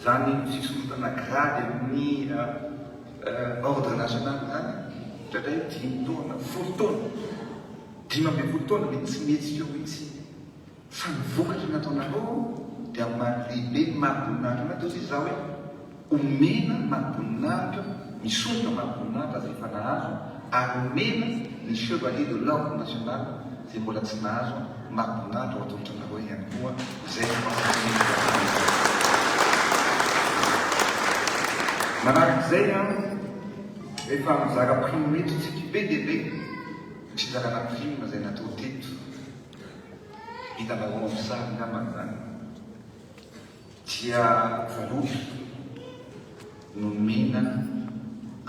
Zany fisorotana grady amin'ny ordre national zany indray 5 taona, 10 taona, 15 taona mety tsy mety eo mihitsy. Fa ny vokatra nataonareo dia maha-lehibe mahaboninahitra na teo zay zao hoe omena mahaboninahitra, misonga mahaboninahitra zay efa nahazo ary omena ny chevalier de l'ordre national zay mbola tsy nahazo mahaboninahitra ao atolotra nareo ihany koa zay manarak'izay efa mizara prime mety tsika be dia be tsy zarana prime zay natao teto hitanareo amin'ny sary namana zany dia valopy nomena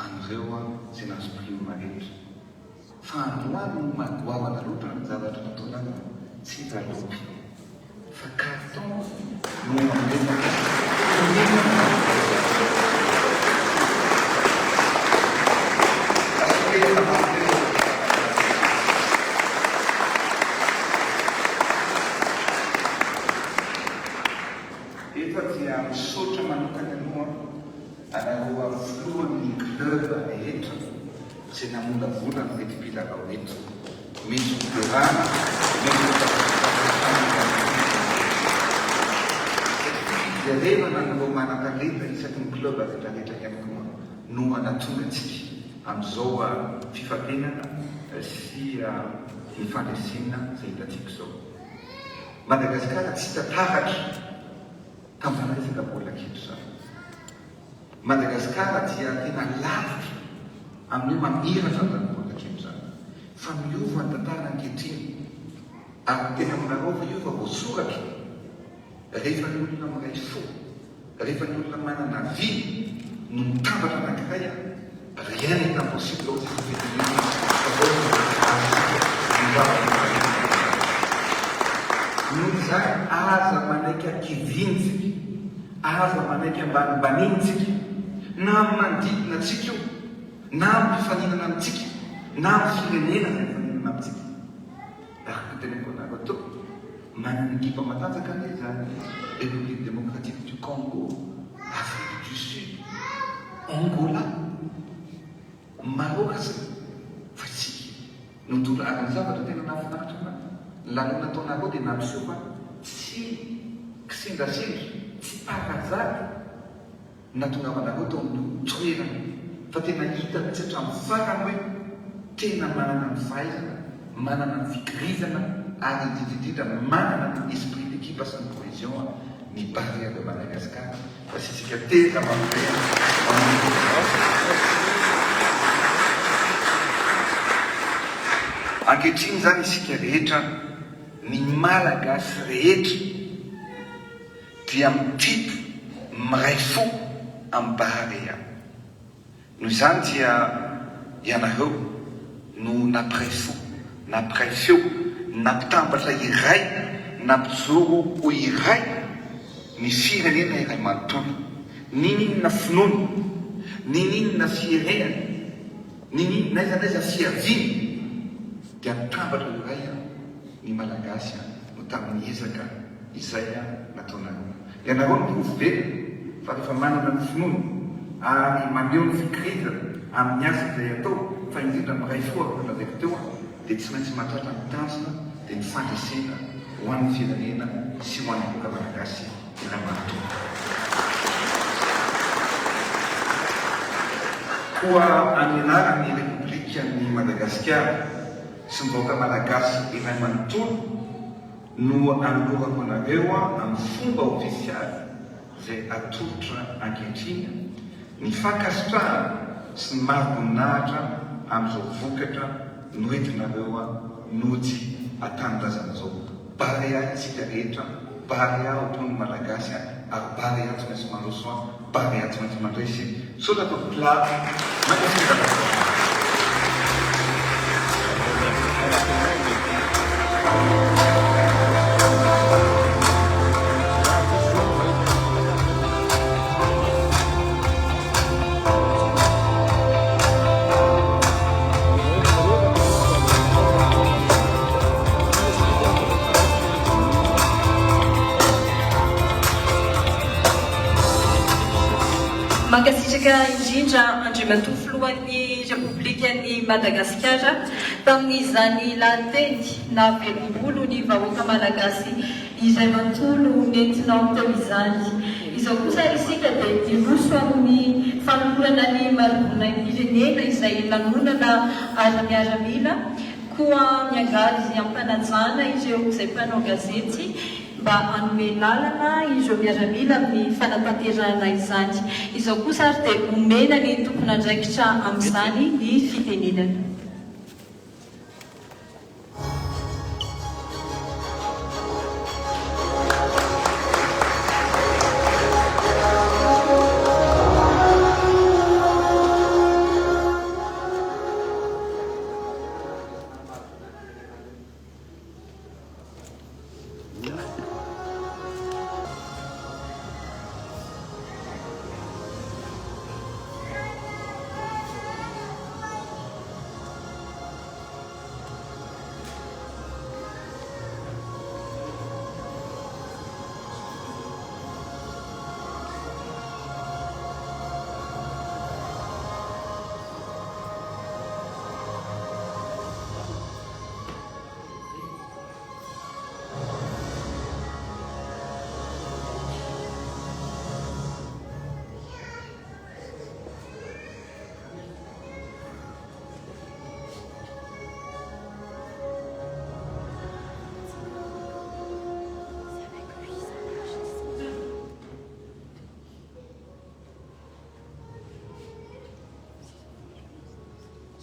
an'ireo zay nahazo prime rehetra. Fa androany no mahagoavana loatra ny zavatra nataonana tsy valopy fa carton no mamena efa dia misaotra manokana aloha anareo voalohany club rehetra zay namondavolana mety mpilalao eto misy operana dia rehefa nanareo manan-talenta isaky ny club rehetrarehetra ihany koa no anatonga antsika amin'izao fifatenana sy ny fandraisina zay hitantsika zao. Madagasikara tsy tataratra tamin'ny resaka baolina kitra zany. Madagasikara dia tena lavitra amin'ny mamiratra ny baolina kitra zany. Fa miova ny tantara ankehitriny ary tena aminareo fa io fa voasoratra rehefa ny olona miray fo, rehefa ny olona manana vy no mitambatra anankiray rien n'est impossible ao zay fifetininy noho izany aza manaiky ankivintsika, aza manaiky ambanimbaninsika na amin'ny manodidina antsika io na amin'ny fifaninana amintsika na amin'ny firenena zay mifaninana amintsika. Ary teneko anareo teo manana ekipa matanjaka ane zany République démocratique du Congo, Afrique du Sud, Angola, Maroc zay fa tsy notolaka ny zavatra tena nahafinaritra anazy. Lano nataonareo dia nampiseho fa tsy kisendrasendra, tsy pakazaka natongavanareo tao amin'ny toerana fa tena hita mihitsy hatramin'ny farany hoe tena manana ny fahaizana, manana ny fikirizana ary indrindrindrindra manana ny esprit d'équipe sy ny cohésion ny barrière de Madagascar fa sy tsika tena mampiray ankehitriny zany isika rehetra ny malagasy rehetra dia mitipy miray fo amin'ny Barea. Noho izany dia ianareo no napiray fo, napiray feo, nampitambatra iray, nampijoro ho iray ny firenena iray manontolo. Ninina finoana, ninina fierehana, ninina naiza fiaviana dia mitambatra iray ny malagasy no tamin'ny ezaka izay nataonareo. Ianareo no provobena fa rehefa manana ny finoana ary maneho ny fikirizana amin'ny asa izay atao fa indrindra miray fo afaka lazaiko teo dia tsy maintsy mahatratra ny tanjona dia ny fandresena ho an'ny firenena sy ho an'ny boka malagasy iray manontolo. Koa amin'ny anaran'ny Repoblikan'ny Madagasikara sy ny vahoaka malagasy iray manontolo no anolohako anareo amin'ny fomba ofisialy zay atolotra ankehitriny ny fankasitrahana sy ny mahaboninahitra amin'izao vokatra noentinareo nojy atanindrazana zao Barea isika rehetra bary aho tony malagasy ary bary aho tsy maintsy mandroso bary aho tsy maintsy mandresy sola to plat makasika Mankasitraka indrindra andriamatoa filohan'ny Repoblikan'i Madagasikara tamin'izany lateny na velom-bolo ny vahoaka malagasy izay mantolo nentinao teo izany. Izao kosa isika dia diroso amin'ny fanolorana ny marivona pirenena izay lanonana ara-miaramila koa miangady ampanajana ireo izay mpanao gazety mba hanome lalana ireo miaramila amin'ny fanatanterana izany. Izao kosa ary dia omena ny tompon'andraikitra amin'izany ny fitenenana.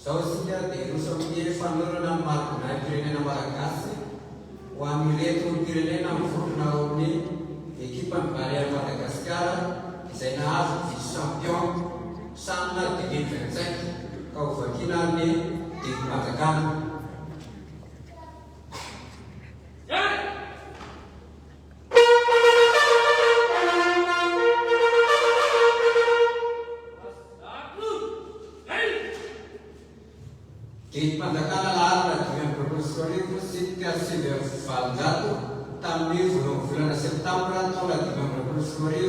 Zao sika dia roso amin'ny fanolorana ny marina pirenena malagasy ho amin'ireto pirenena mivondrona ao amin'ny ekipany Barea Madagasikara izay nahazo vice champion samina 2025 ka ho vakina ny Madagasikara. Pandakana lahara dengan berprosesori musika sehingga valjato tampil bulan September tahun dengan berprosesori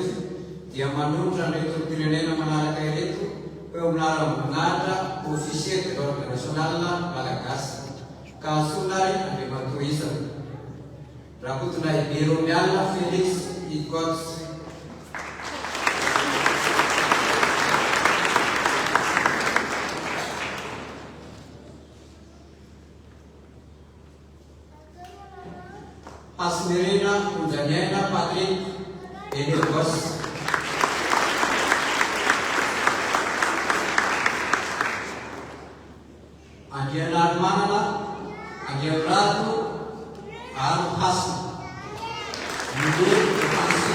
dia manunjang itu pirenena manaraka itu pemenara menada ofisial internasional Malagasy kasunari ade matuisa rabu tunai biru nyala Felix ikut Asmirina Unjanyena Patrick Edelbos Adiana Armana Adiana Ratu Al Hasan Mudir Pansi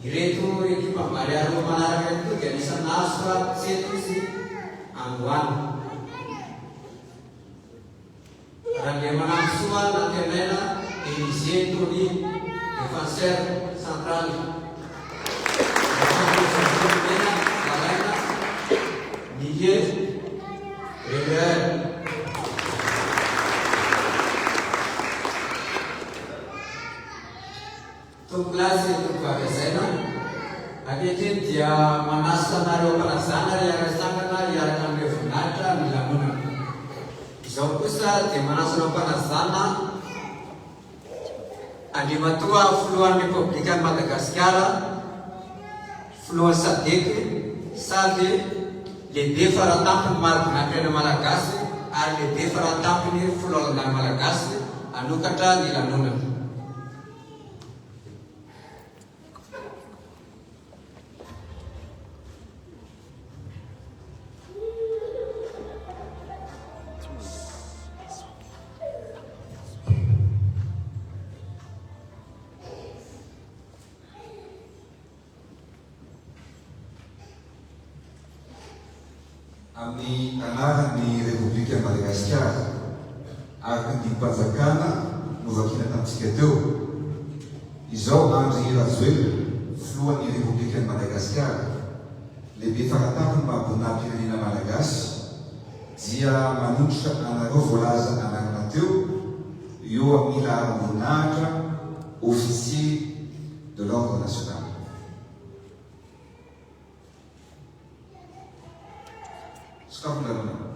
Direto equipa Barea Manaraka itu jadi senasra setusi Angwan Rangi Manamsuan Nantianena Inisiato di Defensor Central Kalena Niger Rebel Tuklas itu Pavesena Akhirnya dia manasa naruh perasaan yang resangkan yang akan difunata Milamuna Zao kosa dia manasa panasana Animatua Fluan Republikan Madagasikara Fluan Sadek Sade Lede Faratampun Marpunakena Malagasy Ari Lede Faratampun Fluan Malagasy Anu kata Nilanunan amin'ny anaran'ny République ya Madagasikara araka ny mpanjakana novakina tamintsika teo izao Andry Rajoelina filohan'ny République ya Madagasikara lehibe faratapiny mahaboninahim-pirenena malagasy dia manolotra anareo voalaza anarana teo eo amin'ny laharam-boninahitra officier de l'ordre national. Skapundalana.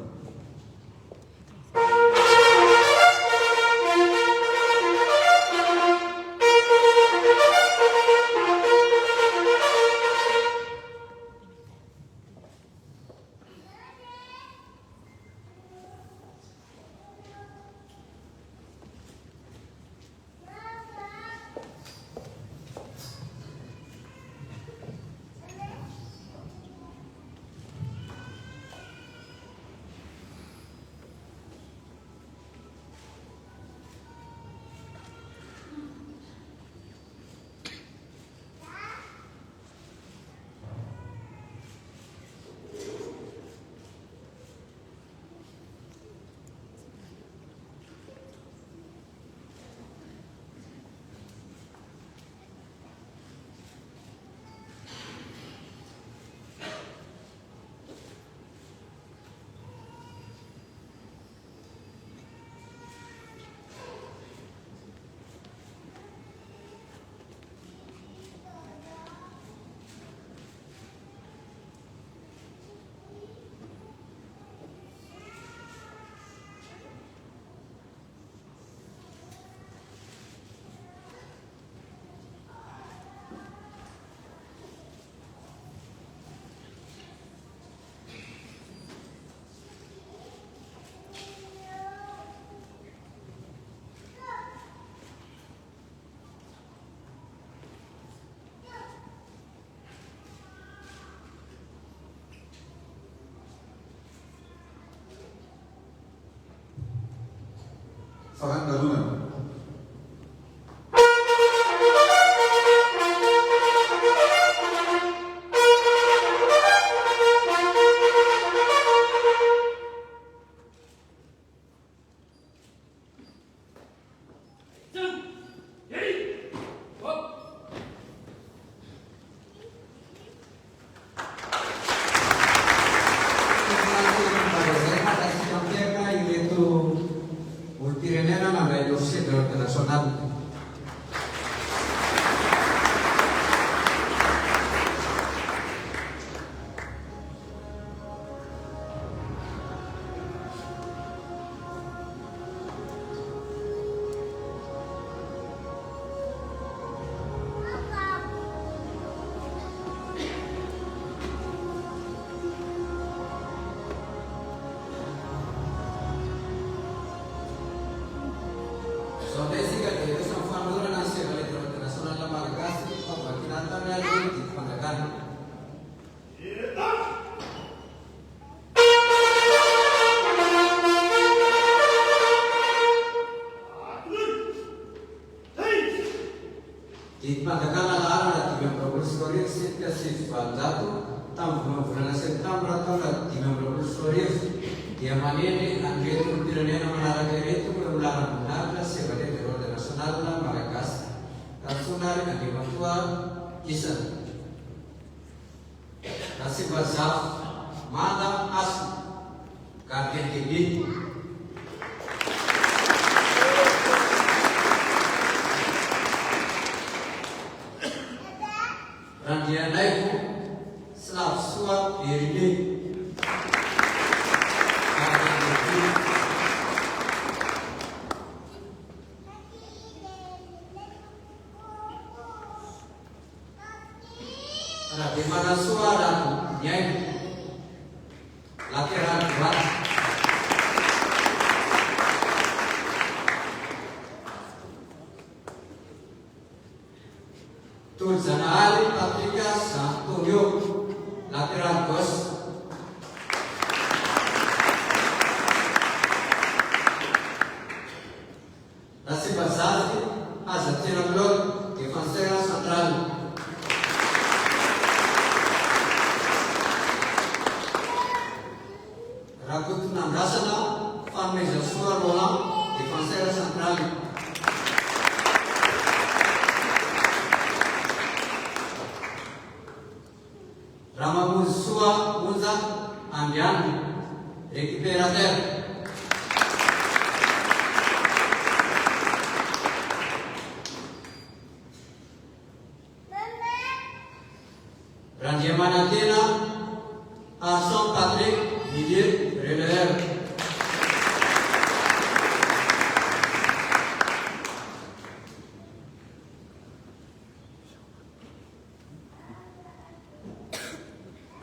Farangaluna. Dia manantena Arson Patrick Didier Renner.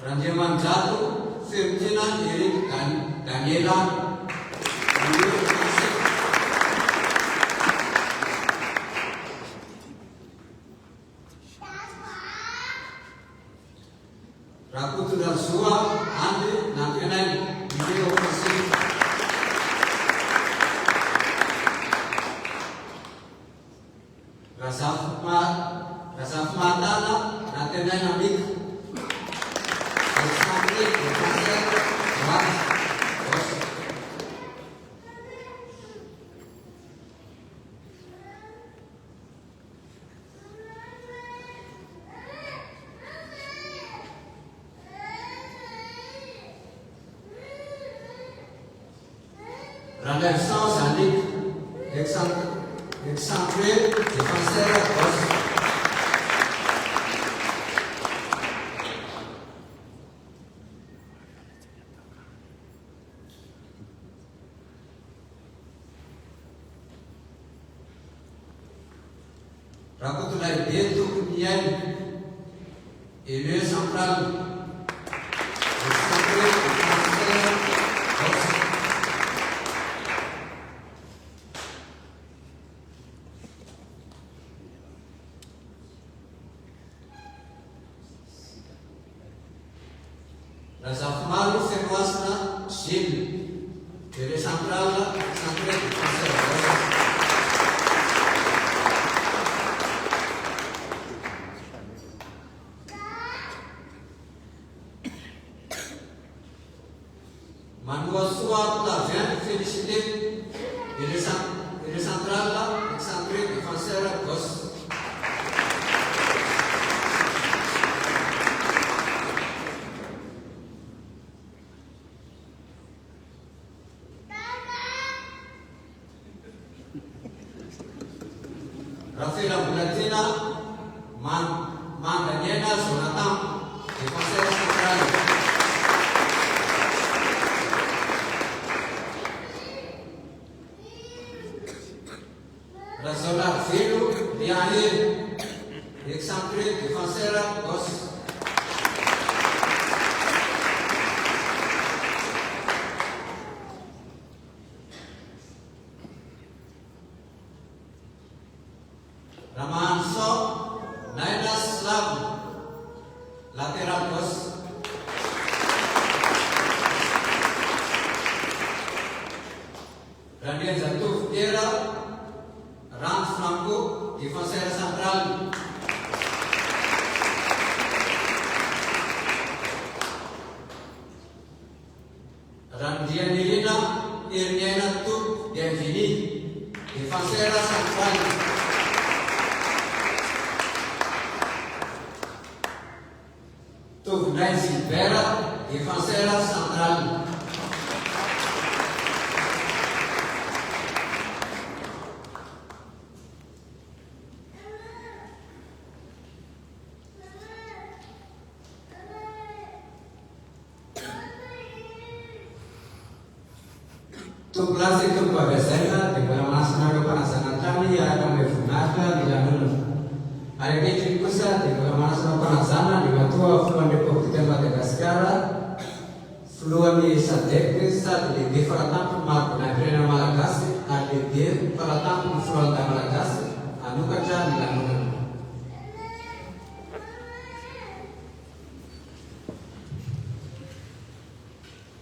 Ranjaman Jatuh Firtina Erik Daniela Rakutudan Sua Andi Nankenan Video Operasi Rasaf Matana Nankenan Amik Randerson Sandik Excentré Défenseur Os Rakutulai Beto Kunian Ele Central Excentré Défenseur Os Rasafmaru Ferwasna Sil Ele Central Excentré Défenseur Os Manua Sua Plavien Félicité Ele Central Excentré Défenseur Os Rafaela Bulatina Daniela Jonathan Défenseur Central Razola Filho Liane Excentré Défenseur Os Ramanso Naina Slav Lateral Os Daniel Zatuf Piera Rans Franco Défenseur Central Randianilina Irniana Tup Bienveni Défenseur Central Tuvnai Silveira Défenseur Central Tuklasi itu babesena di dalam asana panasan tani ya akan mefunaka di dalam hari ini kusa di dalam asana panasan di matua fluan di Portugal Madagaskar fluan di Sadek saat di Faratan Marco na Brena Malagasy ada di Faratan fluan di Malagasy anu kerja di dalam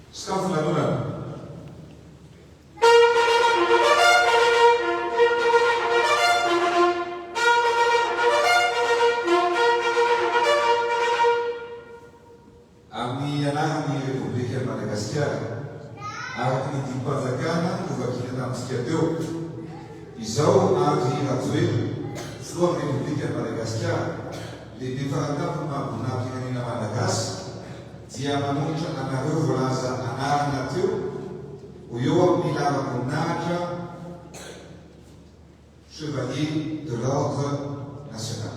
Staf Laguna. Izao andry Rajoelina, Floa Republika Madagasikara, lehibe fahatapony mahabonapirenena Malagasy, dia manolotra anareo voalaza anarana teo, ho eo amin'ny lara-boninahitra Chevalier de l'Ordre National.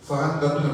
fahandatona.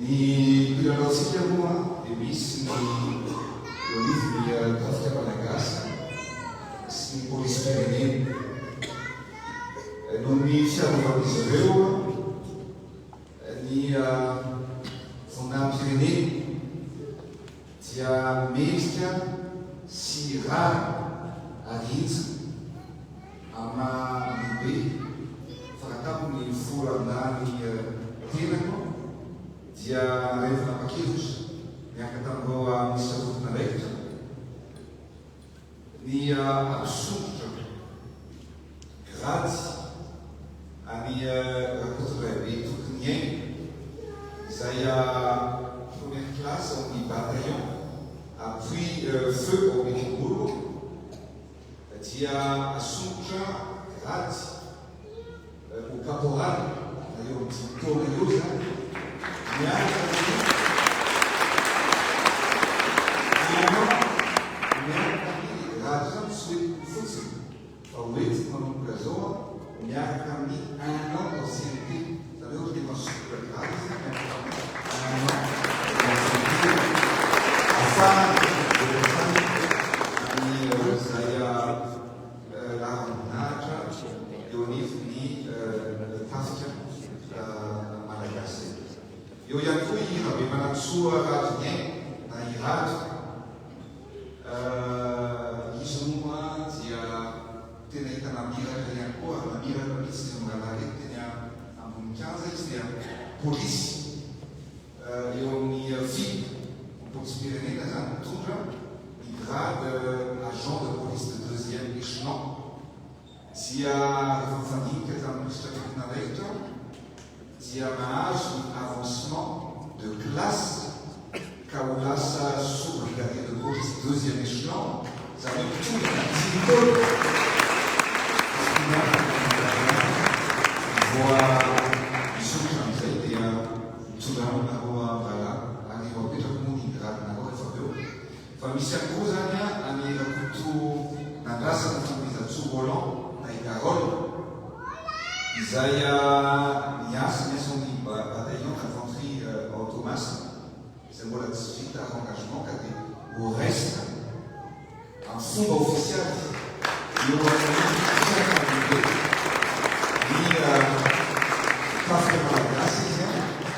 Ni kuiangalia moa emisi ni olive ya tafuta Malagasy si polisi Pyrénées no ni fiangovana ireo ni fondamina Pyrénées dia mendrika sy rara arintsa ama lehibe fakatako ny fora ambany tenako dia rehefa napakevitra miaraka tamin'ireo misy sarotina raikitra ny apisototra grady any rakotorabe tokony aina izay première classe amin'ny bataillon puis feu au Mexico dia asomotra grady au caporal eo mitona eo zany miaraka amin'ny grady zany tsy hoe fotsiny fa hoenty manomboka zao miaraka amin'ny 1 an d'ancienneté zany hoe dia masomotra grady zany un an d'ancienneté afin eo ihany koa irabe manatsoa radiny na irady izy moa dia tena hitana miratra ihany koa mamiratra mihitsy mangalareky tena ambonikanza izy dia polisy eo amin'ny fil police Pyrénées zany mitondra ny grade agent de police de deuxième échelon dia rehefa mifandinika tamin'ny stratégie raikitra dia mahazo avancement de classe ka ho lasa sous-brigadier de police deuxième échelon zany hoe mitondra dimitôlo voa misotra amizay dia mitondranao nareo vala any eo apetraka moa ny gradinareo rehefa aveo fa misy any koa zany any rakoto nandrasana fampirizatso volant na igarole izay miasa ny bataillon d'infanterie automasse izay mbola tsy vita engagement ka dia ho reste en fomba officiel eo amin'ny tafika Malagasy izy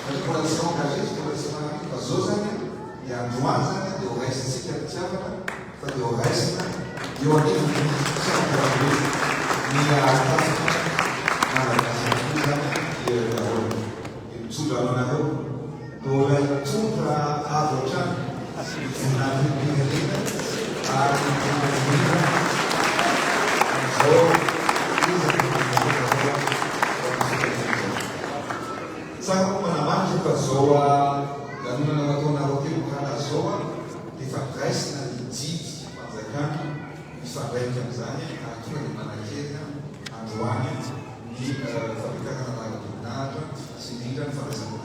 satria mbola tsy engagé izy mbola tsy manaraka fa zao zany dia androany zany dia ho reste tsika mitiavana fa dia ho reste eo anivony ny tafika Malagasy mitondra aminareo mbola hitondra avy hatrany Sa manamang kita zoa, ganun na naman na roti mukha zoa, di fakrais na dijit pagzakan, di fakrais na zanya, at di manakita, ang duwanya, di fabrikakan na lang nata, sinigan para sa mga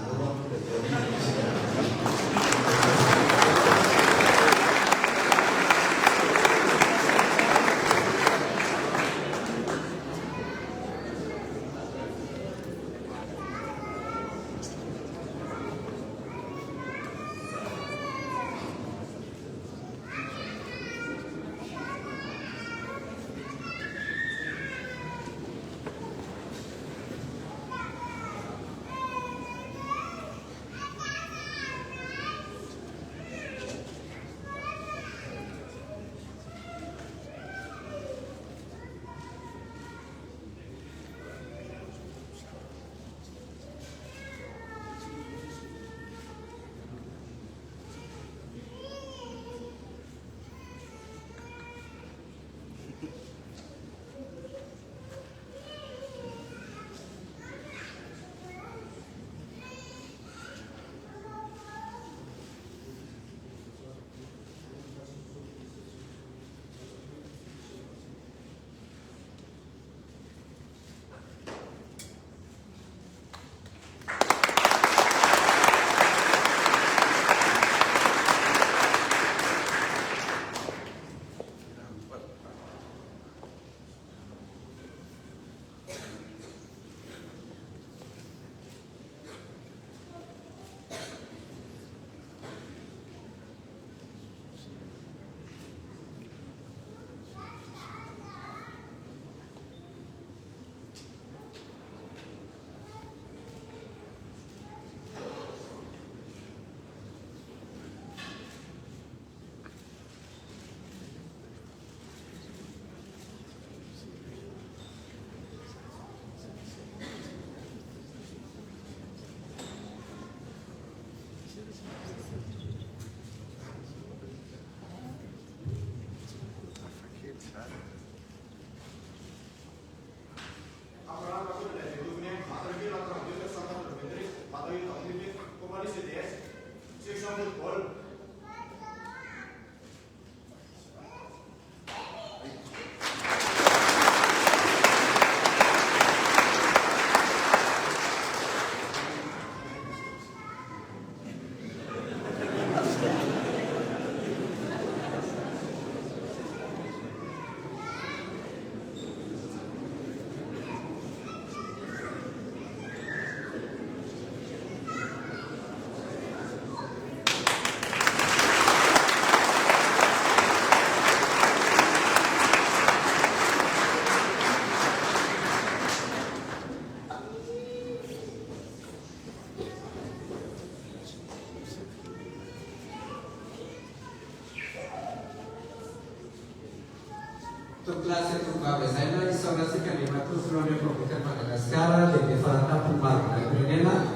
Untuk clase tu babesana isolasi kalimat tu Front Republikan Madagaskar de Farata Pumar Grenena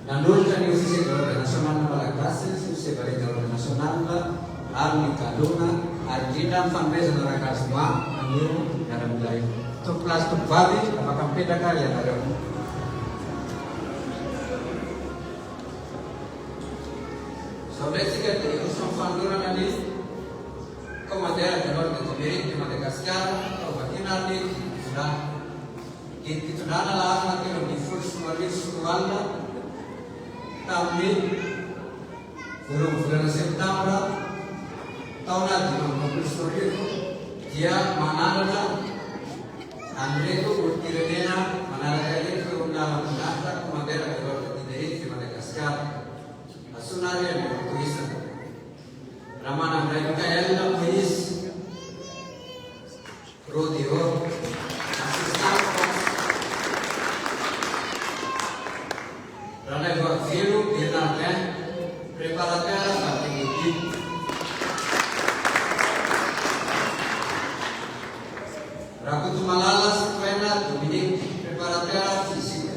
Nanul tani usisi Garuda Nasional para clase usisi bari Garuda Nasional Arni Kaduna Arjina Fanbase Nara Kasma Aniru dalam wilayah untuk kelas tu babi apakah beda kalian ada Sobre sikat usang fanduran ani Komandan Jalur Ketemerik di Madagaskar, Kabupaten Adi, sudah itu dana lah nanti di first service Rwanda, tapi bulan September tahun nanti itu dia mana ada Andre itu berkira-kira mana ada itu undang undang Komandan Jalur Ketemerik di Madagaskar, asunarnya itu isu. Ramana mereka yang polis rodeo asistan rana gua filu dinamnya preparateur strategi rakutu malalas trainer Dominic preparateur fisik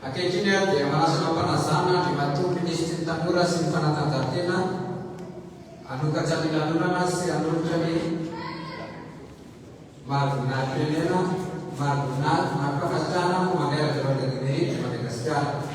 Ankehitriny dia manasa mampanazana dia matompo ministry ny tanora sy ny fanatanjahantena anokatra ny lanonana sy hanolotra ny mahavinahim-pirenena mampafasitrana mangairaka ravaka Madagasikara.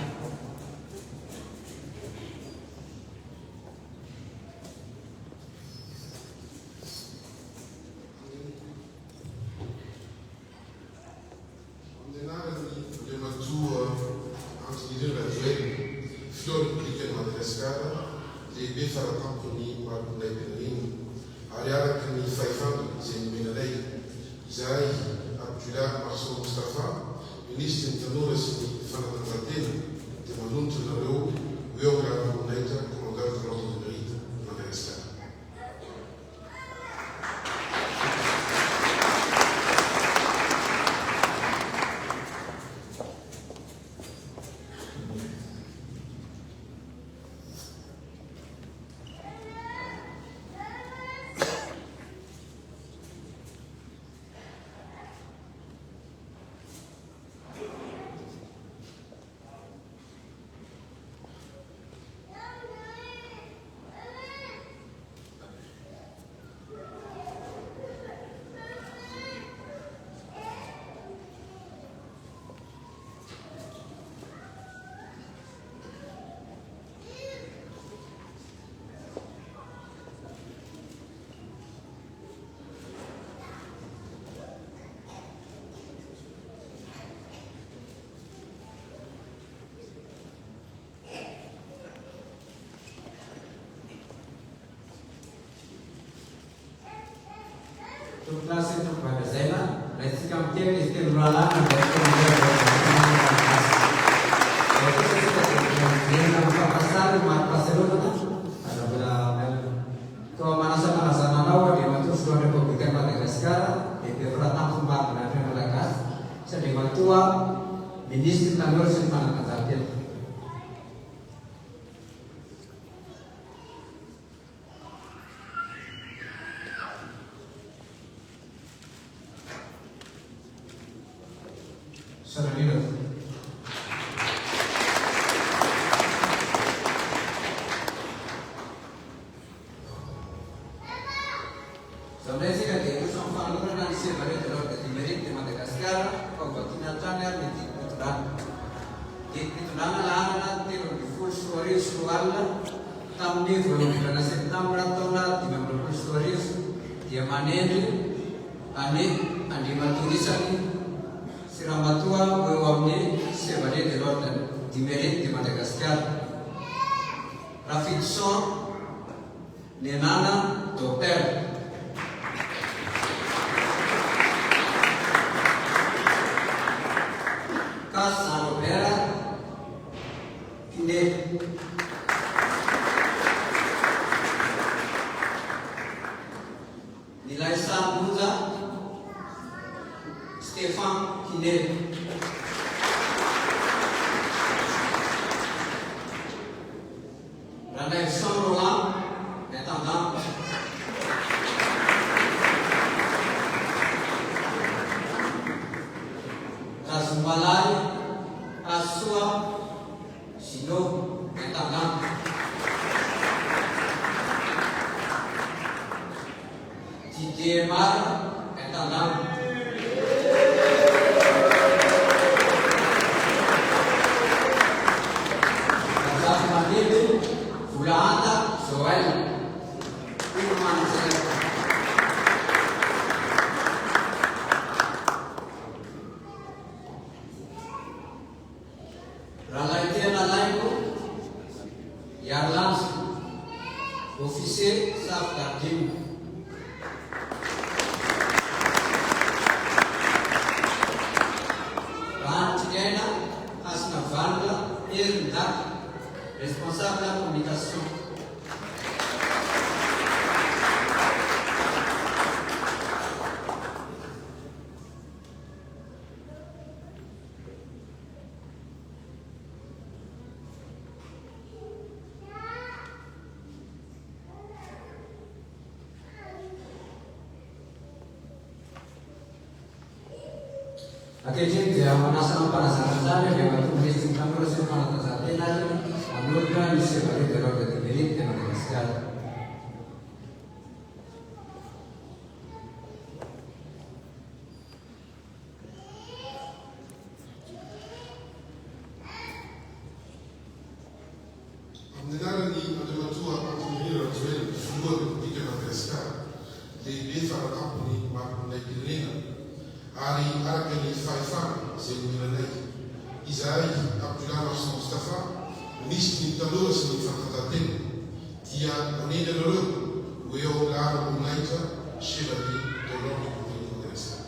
Lehibe faratampo ny mahatonay pirenena ary araka ny fahefanto izay nomenanay izahay Abdullah Marso Mostafa, ministry ny tanora sy ny fanatanjahantena, dia manolotra nareo eo angarahabonaitra commandant de l'ordre de mérite Madagasikara. Tugasnya untuk pada Zainal, resiko mungkin istimewa dari pasar umat Barcelona ada berapa kemanasan nawa di mana sudah Republik Madagaskar di Peratam Sumbar dan Madagascar sedang tua ministri tanur simpan kata Akhirnya dia menasam pada saat dia waktu mengisi Madagascar. Amnenarani adematua akumira Joel Fulua Republika Madagascar lehibe farakampony mampinay pirenena ary araka ny fahefana izay nomenanay izahay Abdullah Marsan Mustafa ministry ny tanora sy ny fanatanjahantena dia maneny anareo ho eo amin'ny lara onaitra chevalier de l'ordre de Madagascar.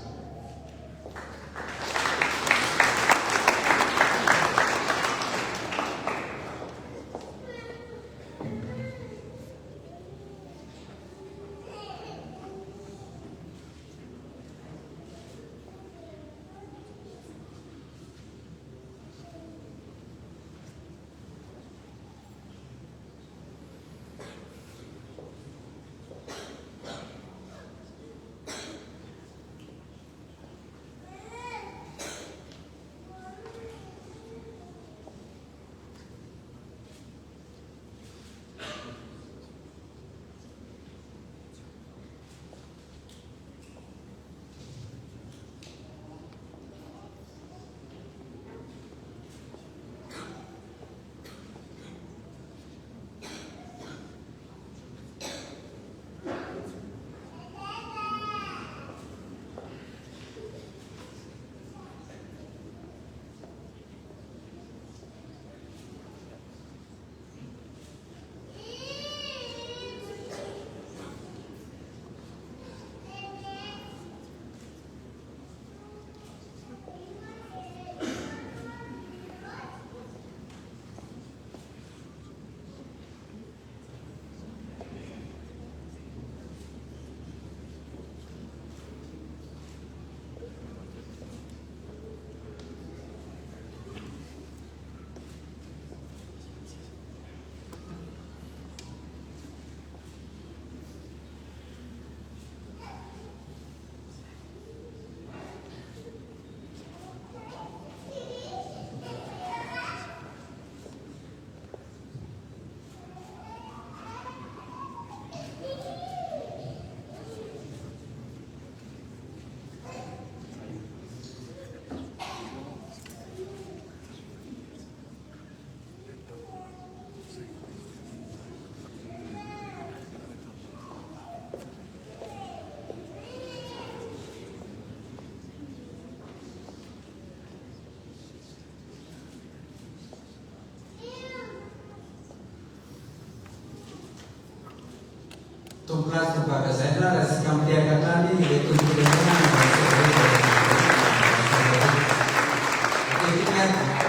Tumpras Bagazena, las Campia Catani, de Tunturena,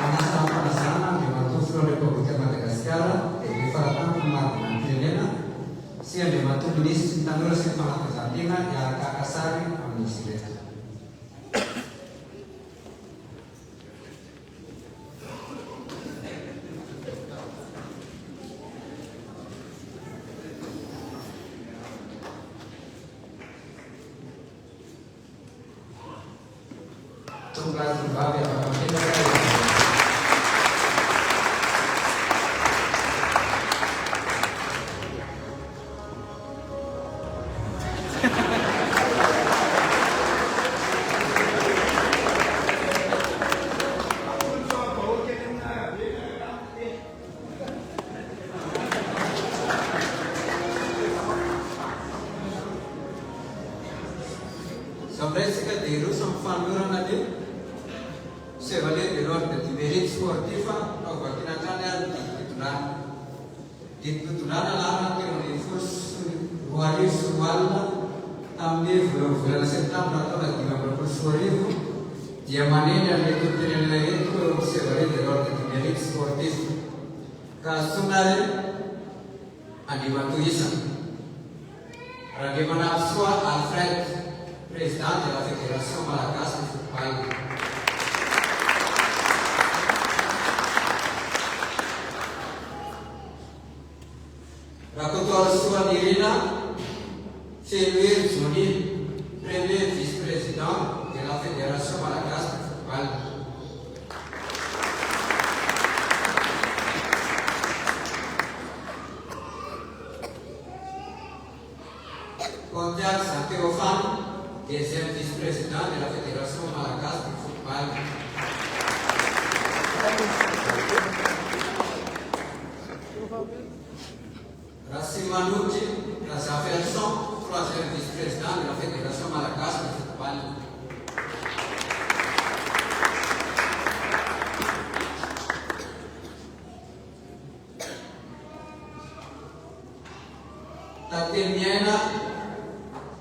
Panasama, de Matufro República Madagascar, de Bifaratan, Martina, sia de Matu Ministro, Tanura Semana Casantina, y a Kakasari, Amnistia. Sombresica di Rusam Fanurana di Chevalier de l'Ordre du Mérite Sportif, o Guatinatana di Tutulana Lara che non fosse Guari su Walla, también fue la settimana toda di una professorivo, di Amanena le tutte le legge, Chevalier de l'Ordre du Mérite Sportif, Castunale, Animatu Isa, Radimana Absua Alfred, Presidente della Federazione Malagasy di Football. Raccontò la sua dirina, c'est lui Zuni, premier vice-président de la Fédération Malagasy de Football. deuxième vice-président de la Fédération malagasy de football. Rassim Manouchi Razafelson, troisième vice-président de la Fédération malagasy de football. Tatemiana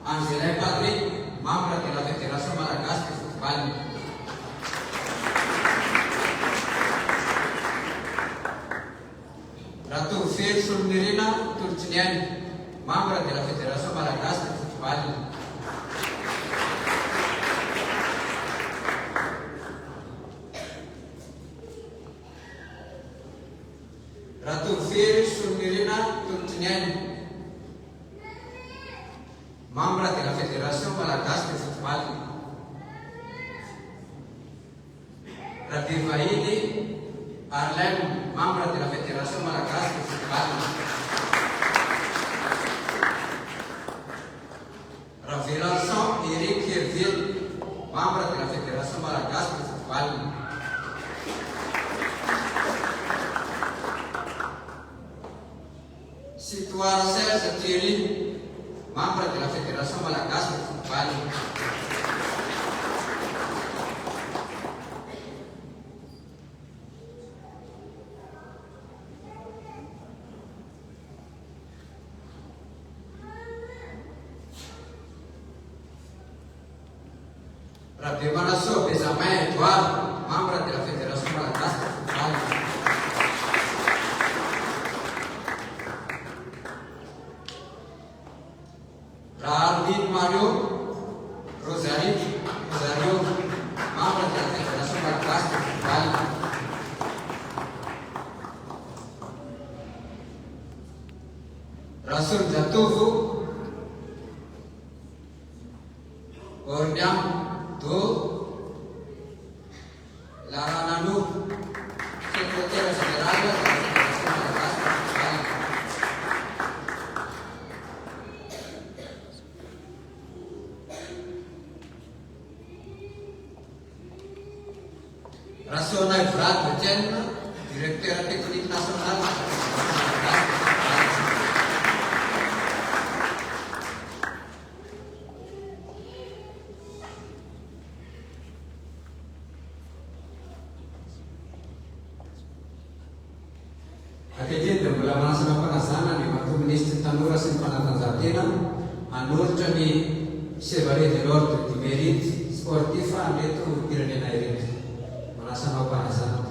Angela Patrick, membre de la Fédération malagasy de football. Ratu Felson Mirina Turchinian, membre de la Fédération malagasy de football. Ratu Felson Mirina Turchinian, membre de la Fédération malagasy de football. Rativaini Arlen, membre de la Fédération malagasy de football. Ravilanson Eric Kerville, membre de la Fédération malagasy de football. Situar Serge Thierry, membre de la Fédération malagasy de football. Rabimanaso Benjamin Edouard, membre de la Fédération malagasy de football. Armin Mario Rosario, membre de la Fédération malagasy de football. Rasul Jatovo Orniam Do Larananu, secrétaire général de la Fédération malagasy de football. Rasona Vrad Etienne, directeur technique national de la Fédération malagasy de football. Akhirnya dalam masa penasana di waktu Minister Tanura Simpanan Anurja di Chevalier de l'Ordre du Mérite Sportif Andeto Kirene Nairit Manasana Panasana.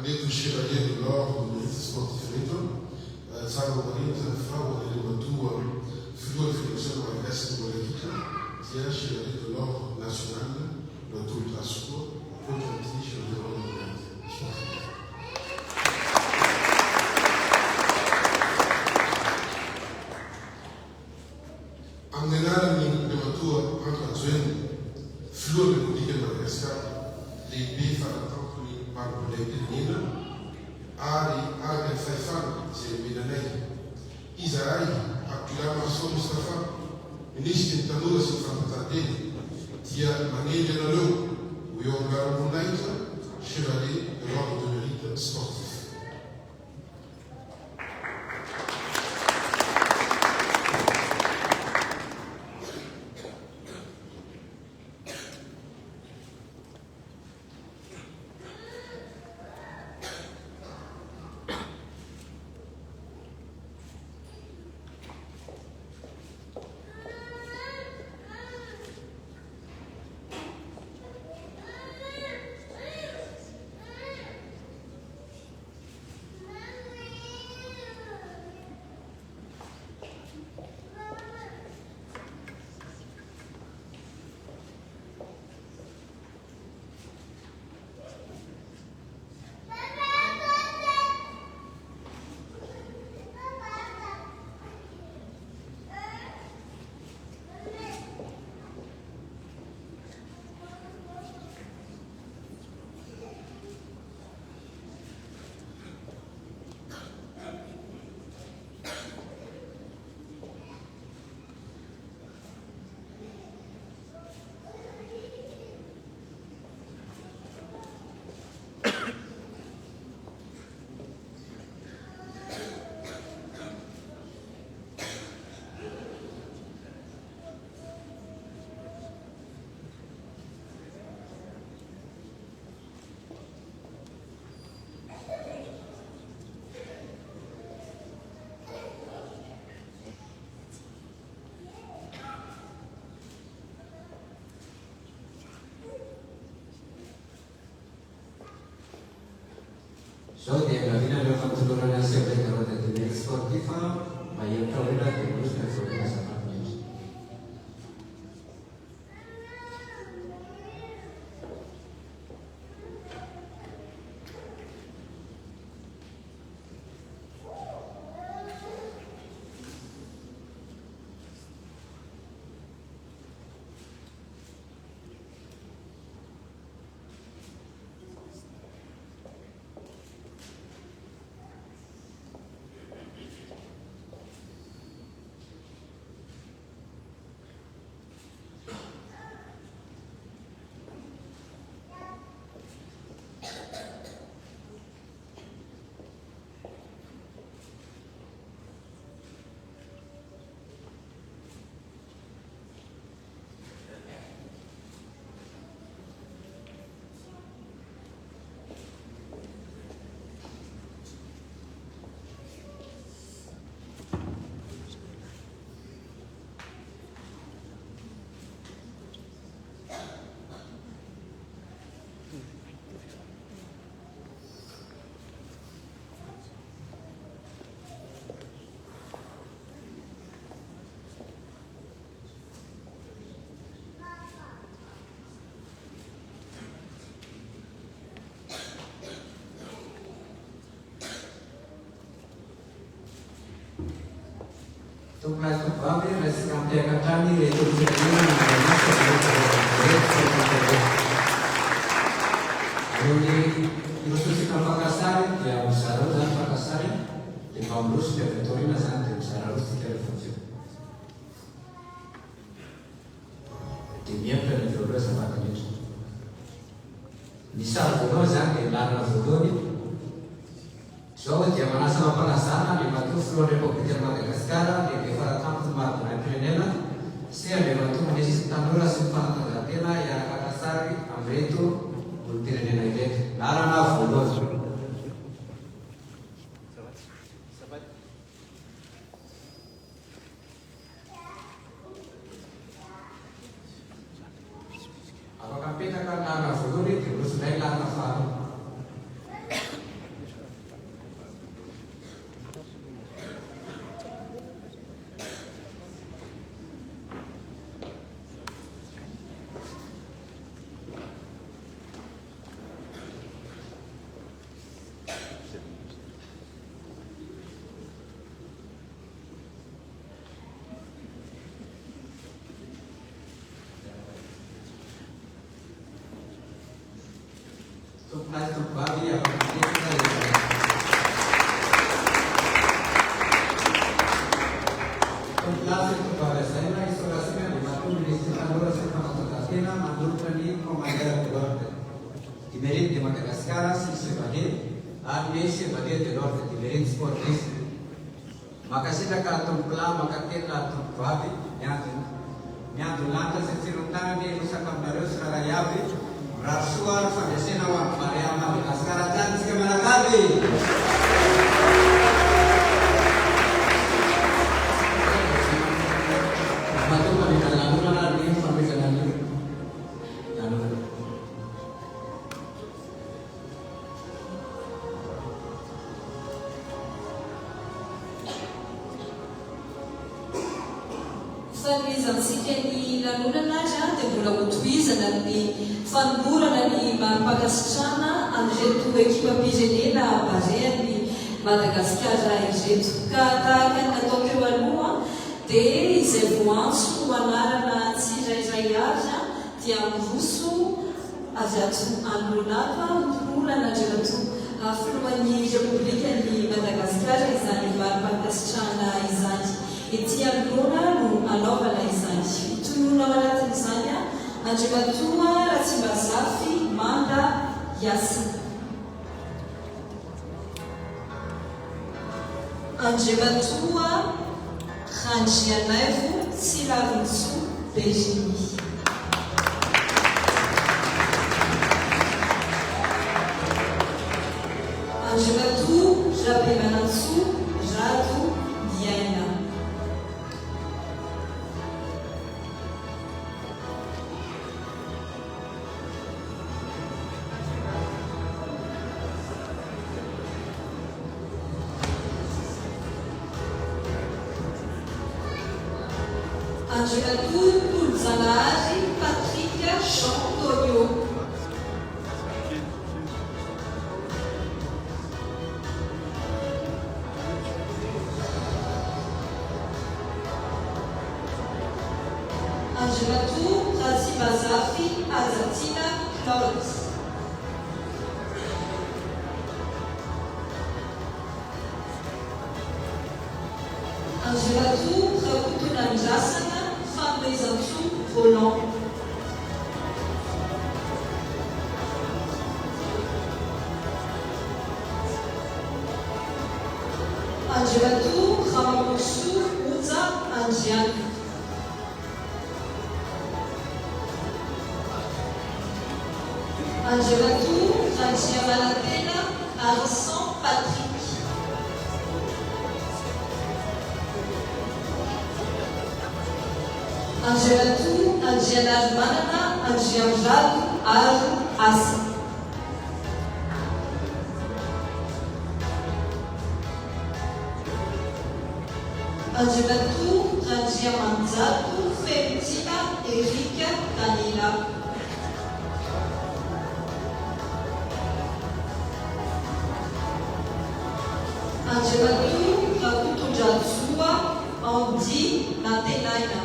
Andeto Chevalier de l'Ordre du Mérite Sportif Salvo Bonita, Frau de Limatua, Figure de Fédération malagasy de l'équipe, Tia Chevalier de l'Ordre national, le Tour de la Sport, Potentie Chevalier de l'Ordre sportif. Amnenare ni Limatua anche Zuen, Flor de Ligue Madagascar, les B Falatanto ni Marco de Nina, Ari Faifan, c'est Milanei, Isaïe, Abdullah Marceau Mustafa, Ministre Tanura Sinfatadene, Tia Mané Nalo, Uyongar Munaita, Chevalier de l'Ordre de Mérite Sportif. Zao dia mila ireo fampitolorana ny sevekarota dia sportif mba hevitra hoe raha dia losina izao sakafo mihitsy. Tokony tovavy resaka ampiakatrany rehetra firenena amin'ny irososika fakasary dia mizara roa zany fakasary dia mba mirosika vitorina zany dia mizara rosika rehefa dia miempitra ny voaloha zavatra-mihitsy. Ny sary voalohany zany dia lalina voalohany. Zao dia manasa mampanazana le matoa filohan'ny Repoblika Madagasikara lehibe faratampo maro-pirenena sy le matoa manesy tanora sy ny fanatanjahantena hiaraka sary amin'ireto olom-pirenena ireto. Lalana voalohany. Afaka mipetraka ny lalana voalohany dia rosinay lalana faharoa. Tokony tovavy afaka Toklasy tovavy azaina isorasina dia matoa ministry tanora sy fanatanjahantena manolotra ny commandeur de l'ordre du mérite de Madagascar sy chevalier ary ny chevalier de l'ordre du mérite sportif. Makasitraka atony plat makatena atony tovavy miandro lanitra sy tsiron-tanany irosaka aminareo sy raray avy. Raha soa fandraisena ho amin'ny Maria Madagasikara tany tsika manakavy. Matoa ny lanonana ny fanomezana ny lanonana. Fanomezantsika ny lanonana dia mbola hotohizana ny fanomorana ny mampakasitrana amin'ireto ekipam-pirenena barehan'ny Madagasikara ireto. Ka tahaka ny natao teo aloha dia izay voantso anarana tsirairay azy dia miroso azy ato anolonava mporana andreto filohan'ny Repoblikan'ny Madagasikara izany mampakasitrana izany. Ety anolona no anaovana izany. Itonoana ao anatin'izany Andriamatoa Ratsimbazafy Manda Yasina. Andriamatoa Randrianaivo Tsiravintso Virginie. Andriamatoa Rabemanantso Rado Diaina. Angelatou Pulzanari, Patricia Chantonio. Angelatou Razibazafi, Azatina Claude. Angelatou Rakutunanjasana, Famezantou Roland. Angelatou Ramamosu Uza Anjian. Angelatou Ranjiamanatena Arsan Patrick. Angelatou Anjianas Manana Anjianjado Aru Asa. Angelatou Ranjiamanzado Femitina Erika Danila. Angelatou Rakutunjatsua Andi Natenaina.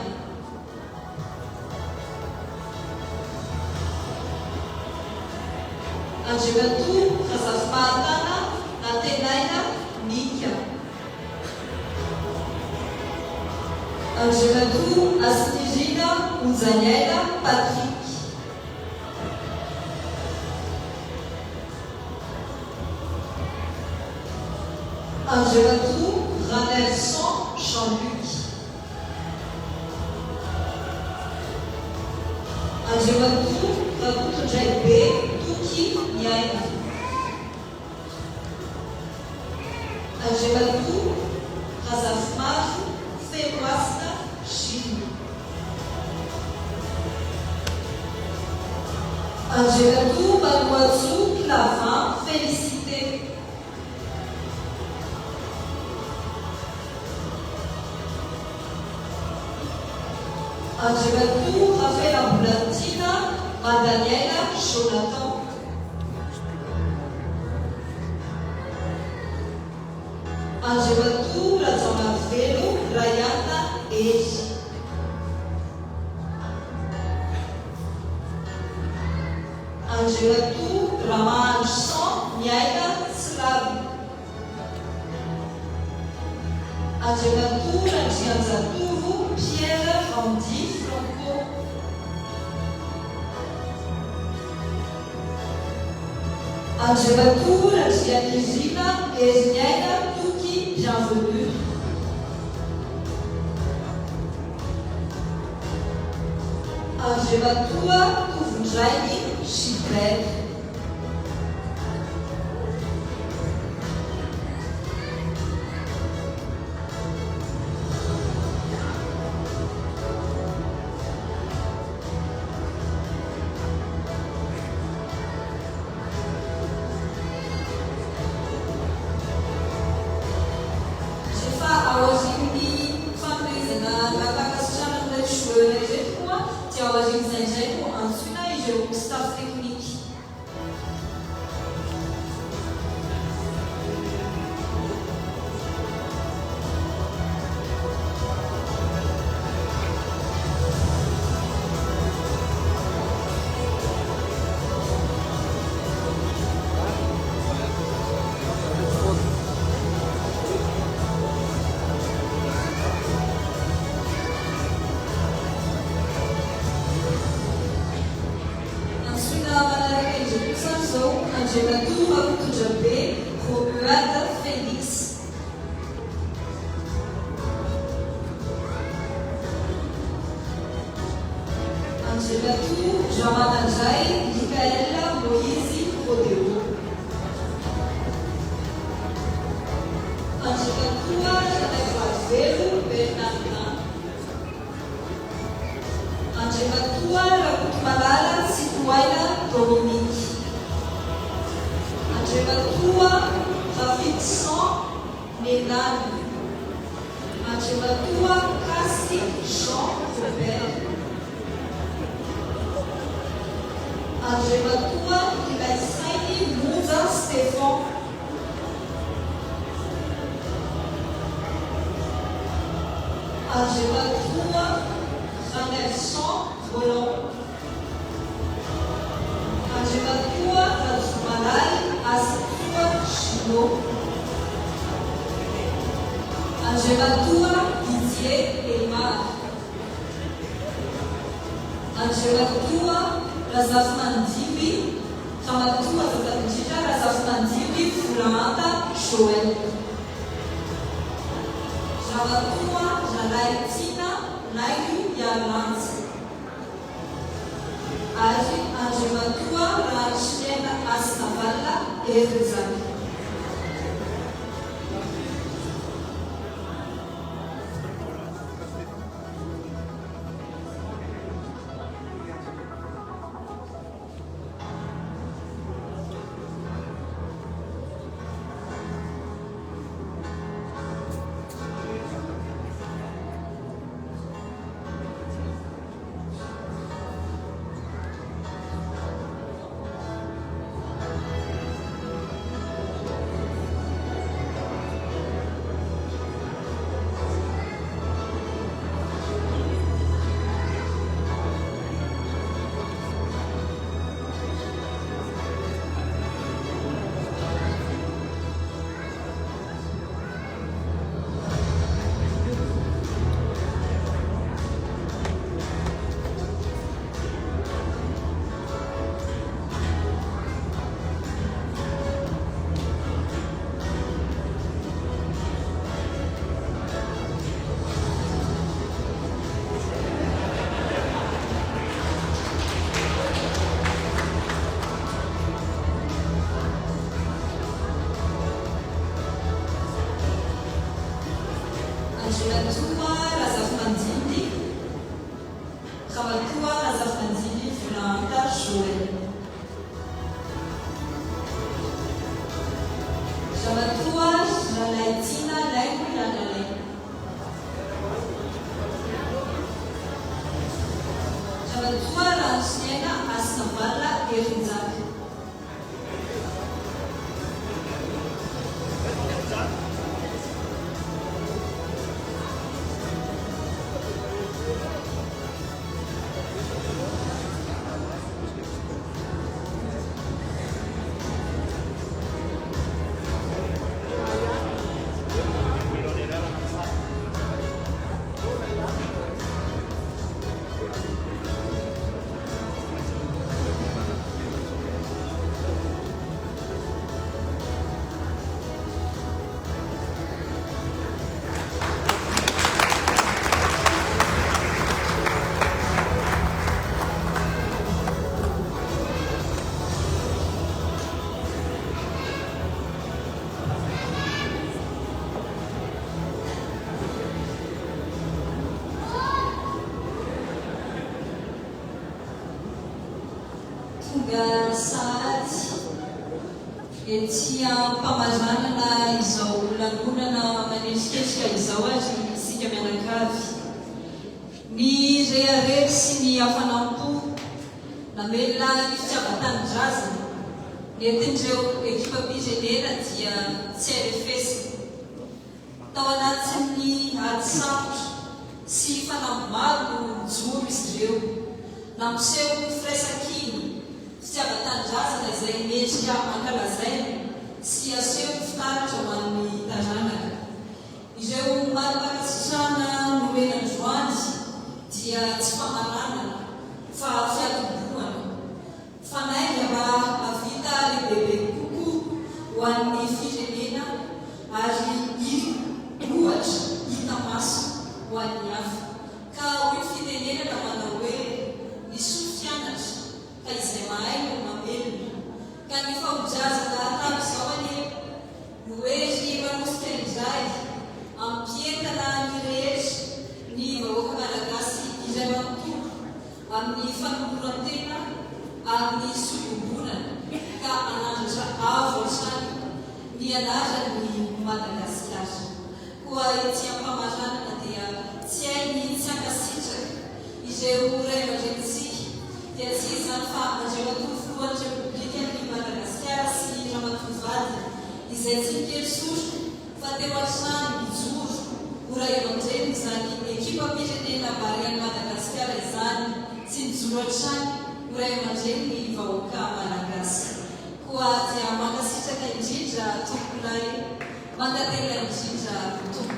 Angelatou Razafmatana Natenaina Nika. Angelatou Astigina Uzaniela Patrick. Angelatou Ranelson Jean-Luc. Angelatou Rakutunjaibé Tuki Yaina. Angelatou Razafmar Femoasta Chine. Angelatou Balouazou Clavin Félicité. Angelatou Rafaela Bulatina Madaniela Jonathan. Angelatou Razanavelo Rayana Eji. Angelatou Ramanson Niaina Slav. Angelatou Ranjianzatovo Pierre Randy Franco. Angelatou Ranjianizina Esniaina Tuki Bienvenue. Angelatou Tuvunjaini Chipre. Staff technique. Angelatou Rakutunjabé Romuald Félix. Angelatou Jamanajai Michaela Moïse Rodeo. Angelatou Janevravelo Bernardin. Angelatou Rakutumalala Situaila Dominique. Angelatou Rafitson Nénan. Andriamatoa Kasy Jean Robert. Andriamatoa Ilaisainy Monja Stéphane. Andriamatoa Jean-Nelson Roland. Andriamatoa Rajomalay Asitoa Gino. Andriamatoa Didier Elmar. Andriamatoa Razafinandivy Ramatoa Zafatindritra Razafinandivy Volahanta Joël. Ramatoa Ralaitina Nailo Yalantsy. Ary Andriamatoa Rahansinena Asinavala Erizany. Andriamatoa Razafinandivy Ramatoa Razafinandivy Volahanta Joël. Ramatoa Ralaitina Nailo Yalalay. Ramatoa Rahansinena Asinavala Erizany. Tonga sahady ety ampamazanana izao lanonana manesikesika izao azy isika mianakavy. Ny reharery sy ny hafanampo namelona ny fitiavan-tanindrazana nentin'ireo ekipa mpirenena dia tsy arefesina. Tao anatin'ny ady sarotra sy fanambomaro no joro izy ireo nampiseho firaisan-kina fitiavan-tanindrazana izay mendrika ankalazaina sy aseho fitaratra ho an'ny taranaka. Ireo marimarasitrana nomen'androany dia tsy famaranana fa fiatoboana fanainga mba havita lehibe kokoa ho an'ny firenena ary ohatra hita maso ho an'ny hafa. Ka hoy fitenenana manao hoe ny sofianatra ka izay mahay no mamelona. Ka ny fahojazana tahaka izao anie no hoe ry manosika izay ampientana ny rehetra ny vahoaka malagasy izay manontolo amin'ny fanomporantena amin'ny soliombonana ka anandratra avo hatrany ny anarany Madagasikara. koa ety ampamarana dia tsy hainy tsy ankasitraka izay ray aman-drenitsika dia tsy izany fa andriamatoa voalohany republikan'ny Madagasikara sy Ramatovady izay tsy mikely sotro fa teo atrany mijoro ho ray aman-dreny izany ekipam-pirenena varian'ny Madagasikara izany tsy mijoro atrany ho ray aman-dreny ny vahoaka malagasy koa dia mankasitraka indrindra tombolay mandatela indrindra tombo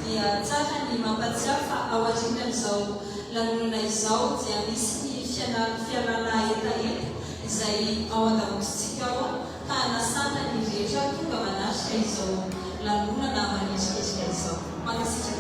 dia tsara ny mampatsiahy fa ao aorianan'izao lanonana izao dia misy ny fialana etaeta izay ao an-damositsika ao ka anasana ny rehetra tonga manatrika izao lanonana manendrikendrika izao. Mankasitraka